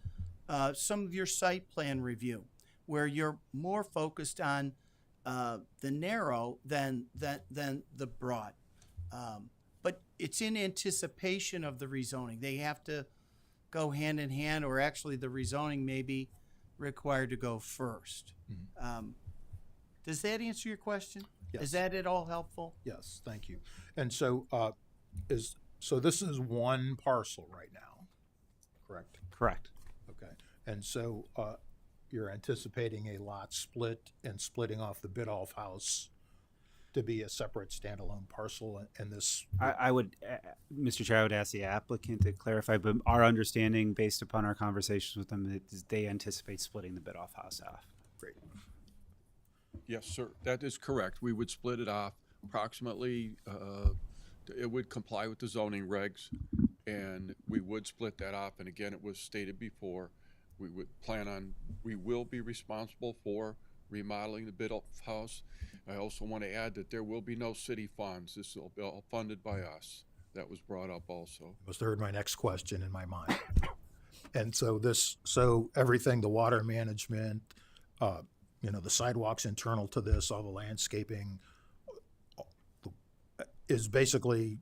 B: some of your site plan review, where you're more focused on the narrow than the broad. But it's in anticipation of the rezoning. They have to go hand in hand, or actually the rezoning may be required to go first. Does that answer your question?
A: Yes.
B: Is that at all helpful?
A: Yes, thank you. And so, this is one parcel right now, correct?
D: Correct.
A: Okay. And so, you're anticipating a lot split and splitting off the Bidoff House to be a separate standalone parcel, and this.
D: I would, Mr. Chair, I would ask the applicant to clarify, but our understanding, based upon our conversations with them, is they anticipate splitting the Bidoff House off.
A: Great.
F: Yes, sir, that is correct. We would split it off approximately, it would comply with the zoning regs, and we would split that off. And again, it was stated before, we will be responsible for remodeling the Bidoff House. I also want to add that there will be no city funds. This will be all funded by us. That was brought up also.
A: You must have heard my next question in my mind. And so everything, the water management, the sidewalks internal to this, all the landscaping, is basically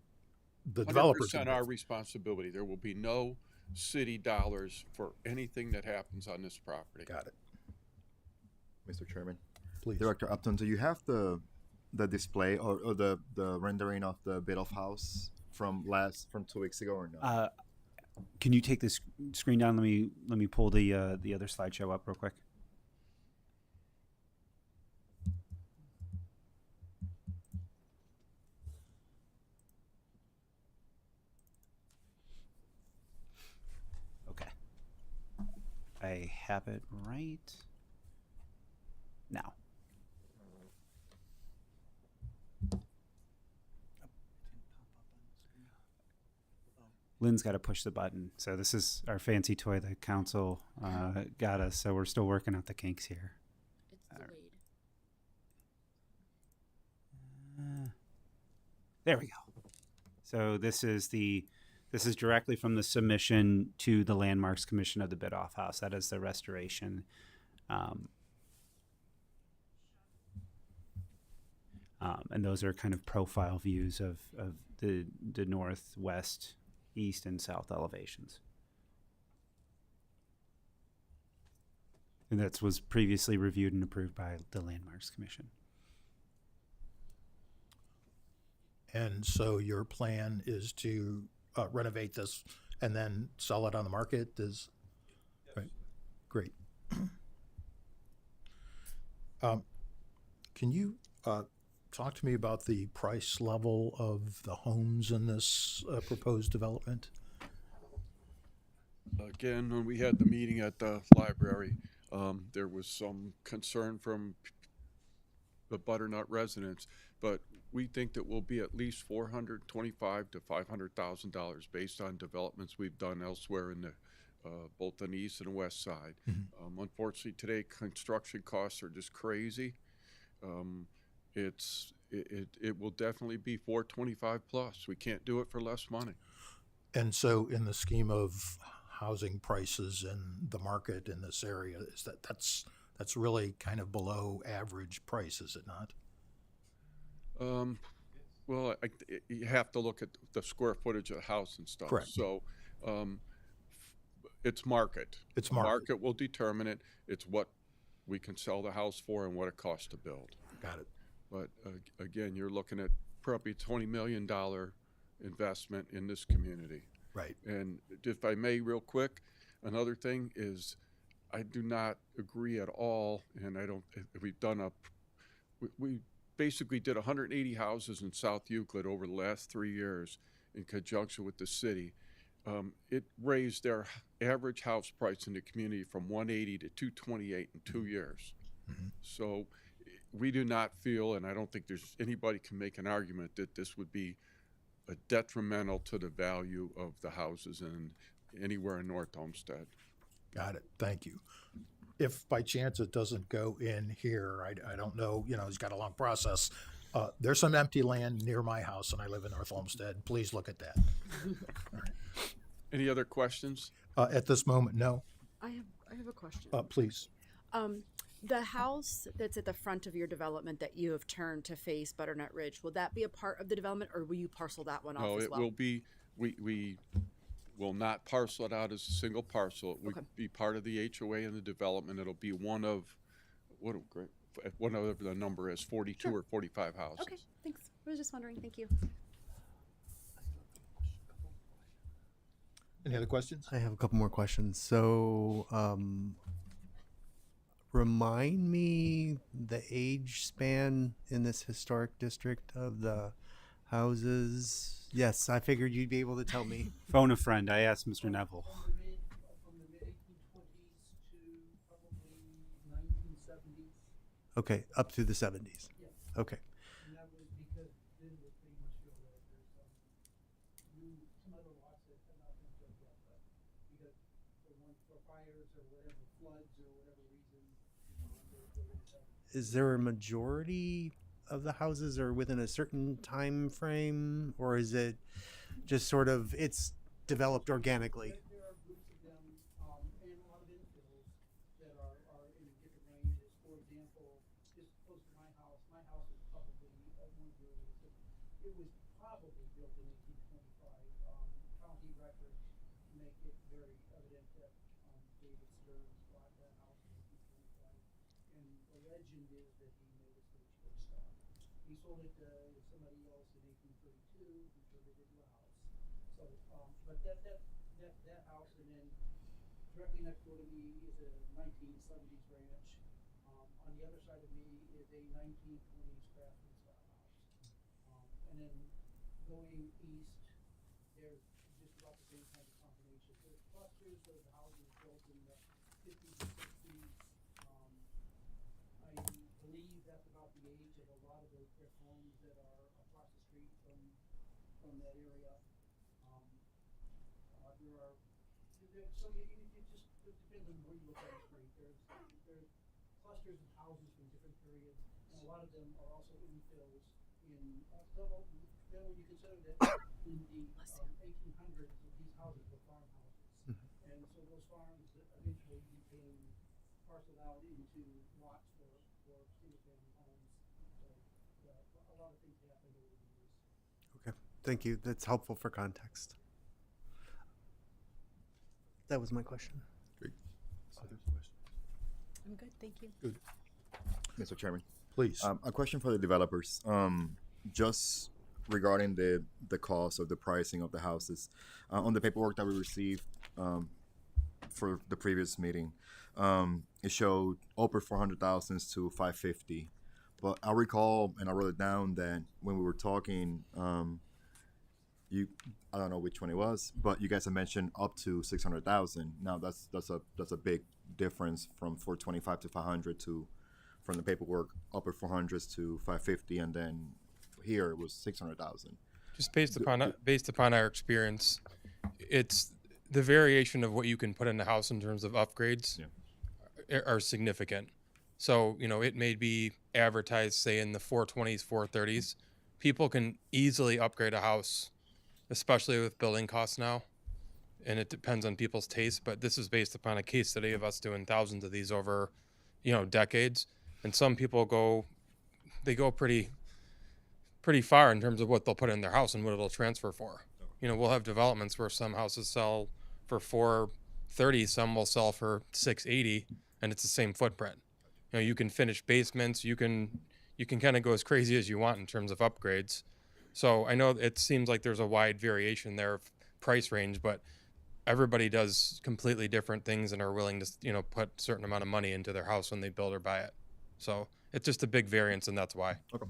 A: the developers.
F: 100% our responsibility. There will be no city dollars for anything that happens on this property.
A: Got it.
V: Mr. Chairman.
A: Please.
V: Director Upton, do you have the display or the rendering of the Bidoff House from 2 weeks ago or no?
D: Can you take this screen down? Let me pull the other slideshow up real quick. I have it right now. Lynn's got to push the button. So this is our fancy toy the council got us. So we're still working out the kinks here.
C: It's delayed.
D: There we go. So this is directly from the submission to the Landmarks Commission of the Bidoff House. That is the restoration. And those are kind of profile views of the northwest, east, and south elevations. And that was previously reviewed and approved by the Landmarks Commission.
A: And so your plan is to renovate this and then sell it on the market? Is right? Great. Can you talk to me about the price level of the homes in this proposed development?
F: Again, when we had the meeting at the library, there was some concern from the Butternut residents, but we think that we'll be at least $425,000 to $500,000 based on developments we've done elsewhere in the both on the east and west side. Unfortunately, today construction costs are just crazy. It will definitely be 425 plus. We can't do it for less money.
A: And so, in the scheme of housing prices in the market in this area, is that's really kind of below average price, is it not?
F: Well, you have to look at the square footage of the house and stuff.
A: Correct.
F: So, it's market.
A: It's
F: The
A: market.
F: market will determine it. It's what we can sell the house for and what it costs to build.
A: Got it.
F: But again, you're looking at probably $20 million investment in this community.
A: Right.
F: And if I may, real quick, another thing is I do not agree at all, and I don't, we've done we basically did 180 houses in South Euclid over the last 3 years in conjunction with the city. It raised their average house price in the community from 180 to 228 in 2 years. So we do not feel, and I don't think there's anybody can make an argument that this would be a detrimental to the value of the houses in anywhere in North Olmsted.
A: Got it. Thank you. If by chance it doesn't go in here, I don't know, it's got a long process. There's some empty land near my house and I live in North Olmsted. Please look at that. All right.
F: Any other questions?
A: At this moment, no.
H: I have a question.
A: Please.
H: The house that's at the front of your development that you have turned to face Butternut Ridge, will that be a part of the development, or will you parcel that one off
F: No,
H: as
F: it
H: well?
F: will be, we will not parcel it out as a single parcel. It would be part of the HOA and the development. It'll be one of, whatever the number is, 42 or 45 houses.
H: Okay, thanks. I was just wondering. Thank you.
A: Any other questions?
U: I have a couple more questions. So, remind me the age span in this historic district of the houses. Yes, I figured you'd be able to tell me.
D: Phone a friend. I asked Mr. Neville.
M: From the mid 1820s to probably 1970s.
U: Okay, up to the 70s.
M: Yes.
U: Okay.
M: And that was because then it was pretty much filled out. There's some other lots that have not been filled yet, but because for fires or whatever, floods or whatever reason,
U: Is there a majority of the houses are within a certain time frame, or is it just sort of it's developed organically?
M: There are groups of them, and a lot of infills that are in different ranges. For example, just close to my house is probably it was probably built in 1825. County records make it very evident that David Stearns bought that house in 1825, and the legend is that he made a stagecoach stop. He sold it to somebody else in 1832, who turned it into a house. So, but that house, and then directly next door to me is a 1970s ranch. On the other side of me is a 1920s craftsman style house. And then going east, there's just about the same kind of combination. There's clusters of houses built in the 50s and 60s. I believe that's about the age of a lot of those brick homes that are across the street from that area. There's so many, it just it depends on where you look at the street. There's clusters of houses from different periods, and a lot of them are also infills in, then when you consider that in the 1800s, these houses were farmhouses. And so those farms eventually became parceled out into lots for single-family homes. So a lot of things happened over the years.
U: Okay, thank you. That's helpful for context. That was my question.
A: Great. Other questions?
H: I'm good, thank you.
A: Good.
V: Mr. Chairman,
A: Please.
V: a question for the developers. Just regarding the cost of the pricing of the houses, on the paperwork that we received for the previous meeting, it showed over 400,000 to 550. But I recall, and I wrote it down, that when we were talking, I don't know which one it was, but you guys have mentioned up to 600,000. Now that's a big difference from 425 to 500 to, from the paperwork, upper 400s to 550, and then here it was 600,000.
I: Just based upon our experience, it's the variation of what you can put in the house in terms of upgrades are significant. So, it may be advertised, say, in the 420s, 430s. People can easily upgrade a house, especially with building costs now. And it depends on people's taste, but this is based upon a case study of us doing thousands of these over, decades. And some people go pretty far in terms of what they'll put in their house and what it'll transfer for. We'll have developments where some houses sell for 430, some will sell for 680, and it's the same footprint. You can finish basements, you can kind of go as crazy as you want in terms of upgrades. So I know it seems like there's a wide variation there of price range, but everybody does completely different things and are willing to, put a certain amount of money into their house when they build or buy it. So it's just a big variance, and that's why.
U: Okay.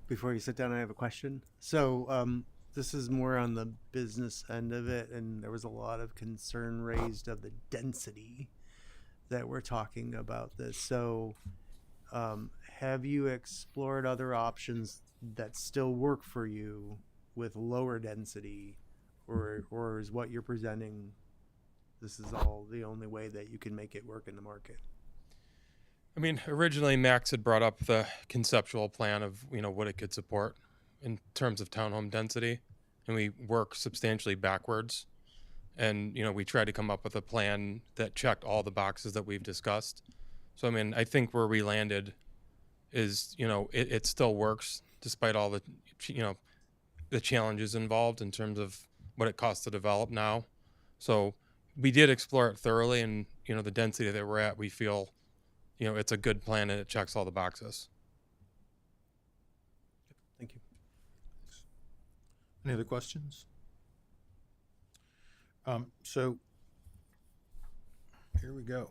U: Before you sit down, I have a question. So this is more on the business end of it, and there was a lot of concern raised of the density that we're talking about this. So have you explored other options that still work for you with lower density, or is what you're presenting, this is all the only way that you can make it work in the market?
I: I mean, originally Max had brought up the conceptual plan of, what it could support in terms of townhome density, and we work substantially backwards. And, we tried to come up with a plan that checked all the boxes that we've discussed. So, I mean, I think where we landed is, it still works despite all the, the challenges involved in terms of what it costs to develop now. So we did explore it thoroughly, and, the density that we're at, we feel, it's a good plan and it checks all the boxes.
U: Thank you.
A: Any other questions? So here we go.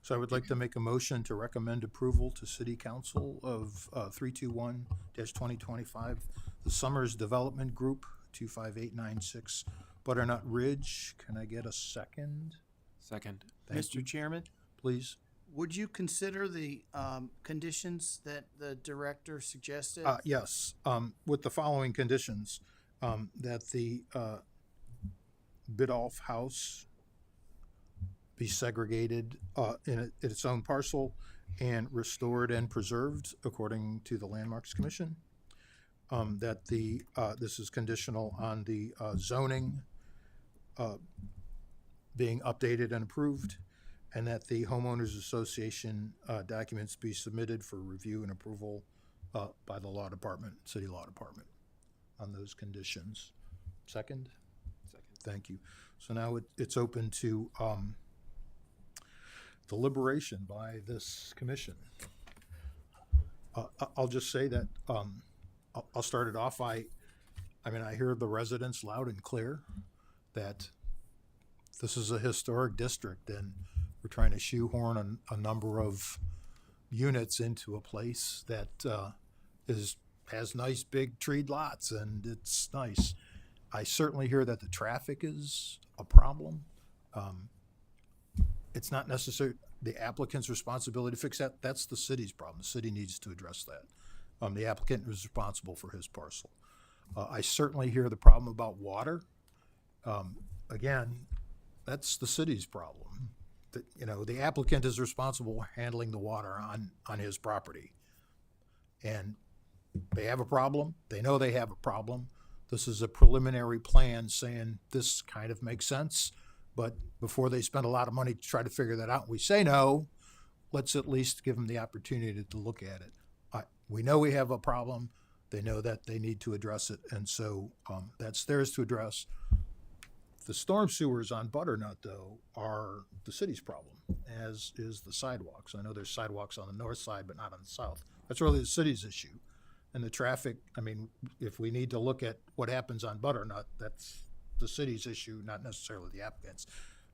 A: So I would like to make a motion to recommend approval to City Council of 321-2025, the Summers Development Group, 25896 Butternut Ridge. Can I get a second?
W: Second.
A: Thank you.
B: Mr. Chairman,
A: Please.
B: would you consider the conditions that the director suggested?
A: Yes, with the following conditions, that the Biddulph house be segregated in its own parcel and restored and preserved according to the Landmarks Commission. That this is conditional on the zoning being updated and approved, and that the homeowners association documents be submitted for review and approval by the law department, city law department, on those conditions. Second?
W: Second.
A: Thank you. So now it's open to deliberation by this commission. I'll just say that I'll start it off. I hear the residents loud and clear that this is a historic district, and we're trying to shoehorn a number of units into a place that has nice big treed lots, and it's nice. I certainly hear that the traffic is a problem. It's not necessarily the applicant's responsibility to fix that. That's the city's problem. The city needs to address that. The applicant is responsible for his parcel. I certainly hear the problem about water. Again, that's the city's problem. The applicant is responsible for handling the water on his property. And they have a problem. They know they have a problem. This is a preliminary plan saying this kind of makes sense. But before they spend a lot of money to try to figure that out, we say no, let's at least give them the opportunity to look at it. We know we have a problem. They know that they need to address it. And so that's theirs to address. The storm sewers on Butternut, though, are the city's problem, as is the sidewalks. I know there's sidewalks on the north side, but not on the south. That's really the city's issue. And the traffic, I mean, if we need to look at what happens on Butternut, that's the city's issue, not necessarily the applicant's.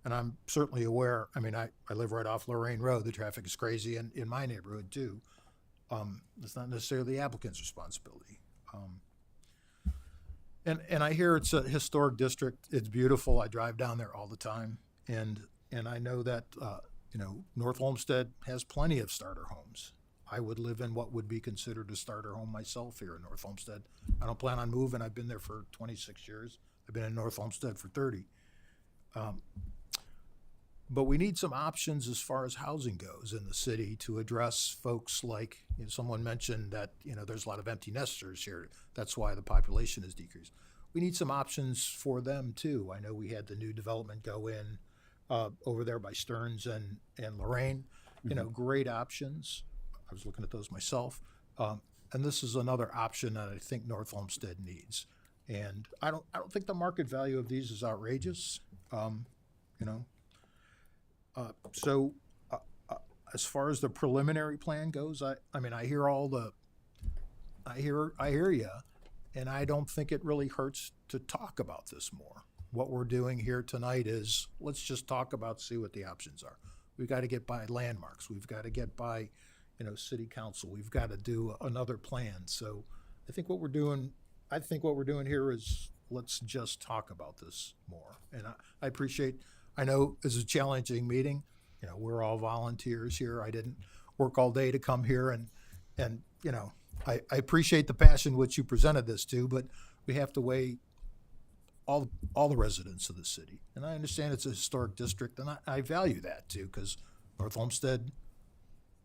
A: And I'm certainly aware, I mean, I live right off Lorraine Road. The traffic is crazy in my neighborhood, too. It's not necessarily the applicant's responsibility. And I hear it's a historic district. It's beautiful. I drive down there all the time. And I know that, North Olmsted has plenty of starter homes. I would live in what would be considered a starter home myself here in North Olmsted. I don't plan on moving. I've been there for 26 years. I've been in North Olmsted for 30. But we need some options as far as housing goes in the city to address folks like, someone mentioned that, there's a lot of empty nesters here. That's why the population has decreased. We need some options for them too. I know we had the new development go in over there by Stearns and Lorraine, great options. I was looking at those myself. And this is another option that I think North Olmsted needs. And I don't think the market value of these is outrageous. So as far as the preliminary plan goes, I mean, I hear you, and I don't think it really hurts to talk about this more. What we're doing here tonight is let's just talk about, see what the options are. We've got to get by landmarks. We've got to get by, city council. We've got to do another plan. So I think what we're doing here is let's just talk about this more. And I appreciate, I know this is a challenging meeting. We're all volunteers here. I didn't work all day to come here and I appreciate the passion which you presented this to, but we have to weigh all the residents of the city. And I understand it's a historic district, and I value that too, because North Olmsted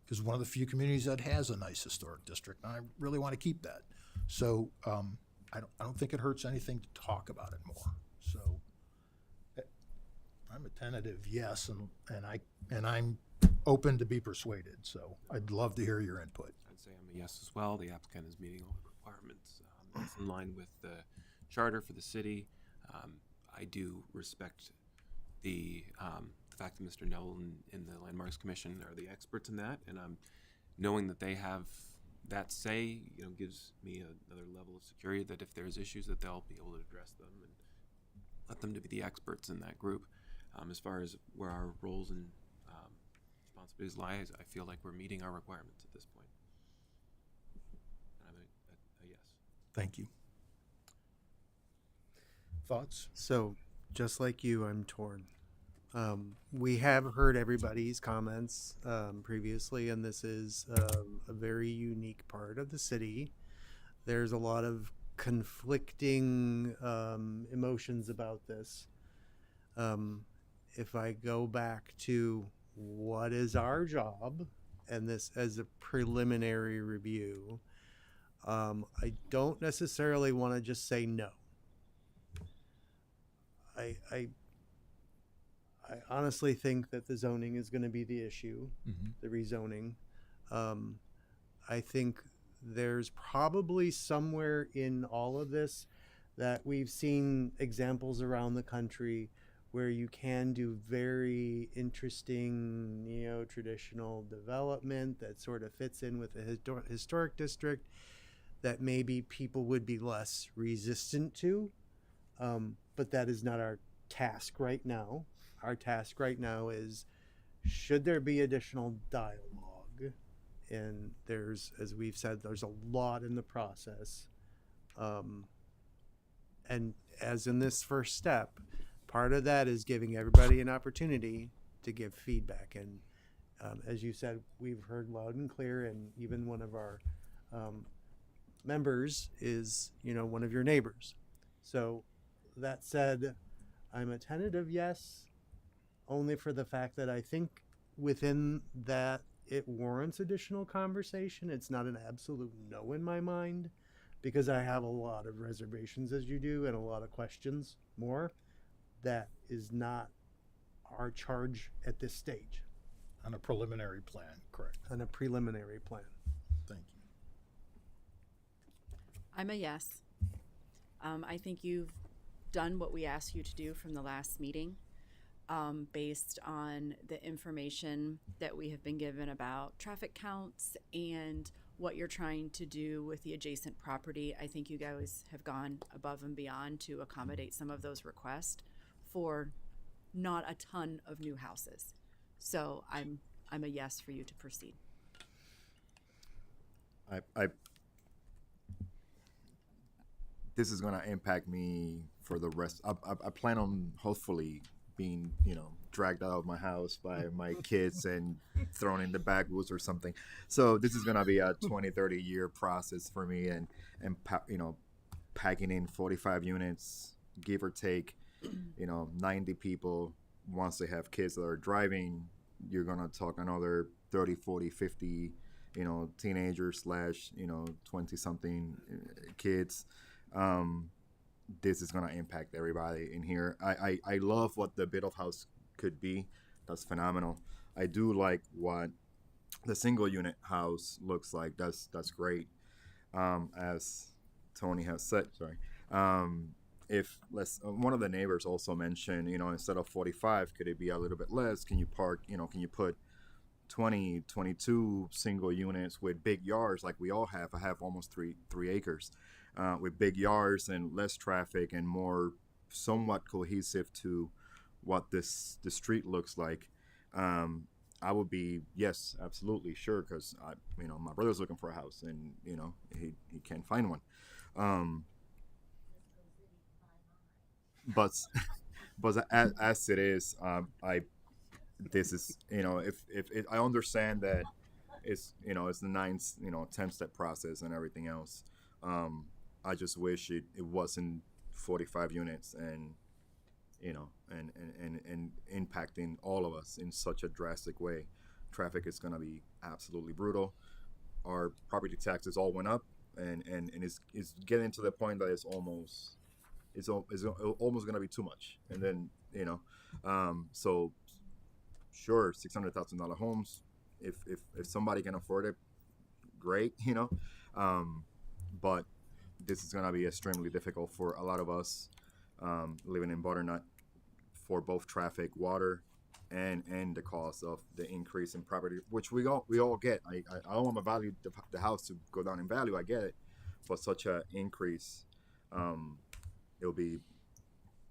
A: is one of the few communities that has a nice historic district, and I really want to keep that. So I don't think it hurts anything to talk about it more. So I'm a tentative yes, and I'm open to be persuaded. So I'd love to hear your input.
W: I'd say I'm a yes as well. The applicant is meeting all the requirements. It's in line with the charter for the city. I do respect the fact that Mr. Noel and the Landmarks Commission are the experts in that, and knowing that they have that say, gives me another level of security that if there's issues that they'll be able to address them and let them to be the experts in that group. As far as where our roles and responsibilities lie, I feel like we're meeting our requirements at this point. And I'm a yes.
A: Thank you. Thoughts?
U: So, just like you, I'm torn. We have heard everybody's comments previously, and this is a very unique part of the city. There's a lot of conflicting emotions about this. If I go back to what is our job, and this as a preliminary review, I don't necessarily want to just say no. I honestly think that the zoning is going to be the issue, the rezoning. I think there's probably somewhere in all of this that we've seen examples around the country where you can do very interesting neo-traditional development that sort of fits in with a historic district that maybe people would be less resistant to. But that is not our task right now. Our task right now is, should there be additional dialogue? And there's, as we've said, there's a lot in the process. And as in this first step, part of that is giving everybody an opportunity to give feedback. And as you said, we've heard loud and clear, and even one of our members is, one of your neighbors. So that said, I'm a tentative yes, only for the fact that I think within that it warrants additional conversation. It's not an absolute no in my mind, because I have a lot of reservations, as you do, and a lot of questions more. That is not our charge at this stage.
A: On a preliminary plan, correct?
U: On a preliminary plan.
A: Thank you.
H: I'm a yes. I think you've done what we asked you to do from the last meeting, based on the information that we have been given about traffic counts and what you're trying to do with the adjacent property. I think you guys have gone above and beyond to accommodate some of those requests for not a ton of new houses. So I'm a yes for you to proceed.
V: This is gonna impact me for the rest. I plan on hopefully being, dragged out of my house by my kids and thrown in the backwoods or something. So this is gonna be a 20, 30 year process for me, and packing in 45 units, give or take, 90 people. Once they have kids that are driving, you're gonna talk another 30, 40, 50, teenagers slash, 20 something kids. This is gonna impact everybody in here. I love what the bit of house could be. That's phenomenal. I do like what the single unit house looks like. That's great. As Tony has said, sorry. If one of the neighbors also mentioned, instead of 45, could it be a little bit less? Can you can you put 20, 22 single units with big yards like we all have? I have almost three acres, with big yards and less traffic and more somewhat cohesive to what the street looks like. I would be, yes, absolutely, sure, because my brother's looking for a house, and he can't find one. But as it is, this is, if I understand that it's it's the 10-step process and everything else. I just wish it wasn't 45 units and and impacting all of us in such a drastic way. Traffic is going to be absolutely brutal. Our property taxes all went up, and it's getting to the point that it's almost going to be too much. And then so sure, $600,000 homes. If somebody can afford it, great, but this is going to be extremely difficult for a lot of us living in Butternut, for both traffic, water, and the cost of the increase in property, which we all get. I don't want my value, the house, to go down in value. I get it, but such a increase, it'll be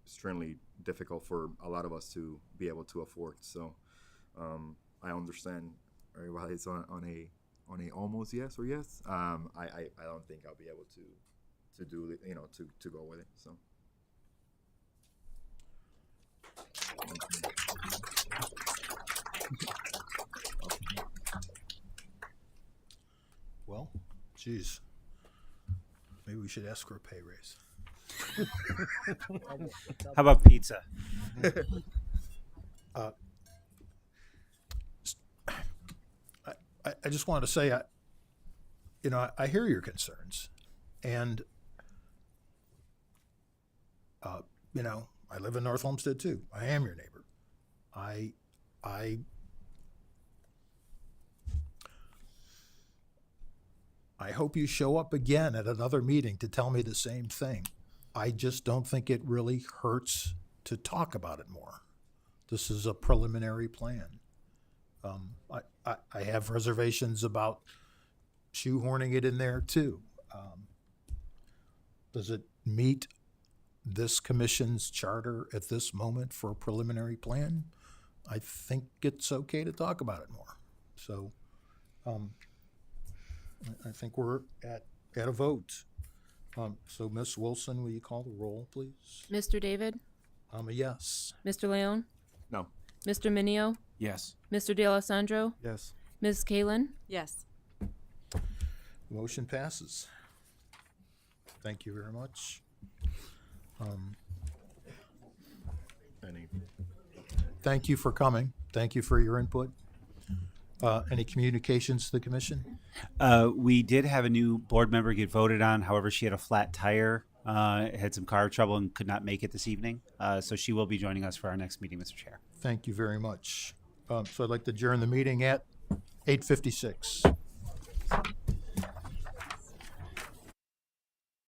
V: extremely difficult for a lot of us to be able to afford. So I understand everybody's on a almost yes or yes. I don't think I'll be able to do it, to go with it. So.
A: Well, geez, maybe we should ask for a pay raise.
D: How about pizza?
A: I just wanted to say, I hear your concerns, and I live in North Olmsted too. I am your neighbor. I hope you show up again at another meeting to tell me the same thing. I just don't think it really hurts to talk about it more. This is a preliminary plan. I have reservations about shoehorning it in there too. Does it meet this commission's charter at this moment for a preliminary plan? I think it's okay to talk about it more. So I think we're at a vote. So Ms. Wilson, will you call the roll, please?
C: Mr. David,
A: I'm a yes.
C: Mr. Leone,
V: No.
C: Mr. Minio,
W: Yes.
C: Mr. D'Alessandro,
U: Yes.
C: Ms. Kalen.
H: Yes.
A: Motion passes. Thank you very much. Thank you for coming. Thank you for your input. Any communications to the commission?
D: We did have a new board member get voted on. However, she had a flat tire, had some car trouble, and could not make it this evening. So she will be joining us for our next meeting, Mr. Chair.
A: Thank you very much. So I'd like to adjourn the meeting at 8:56.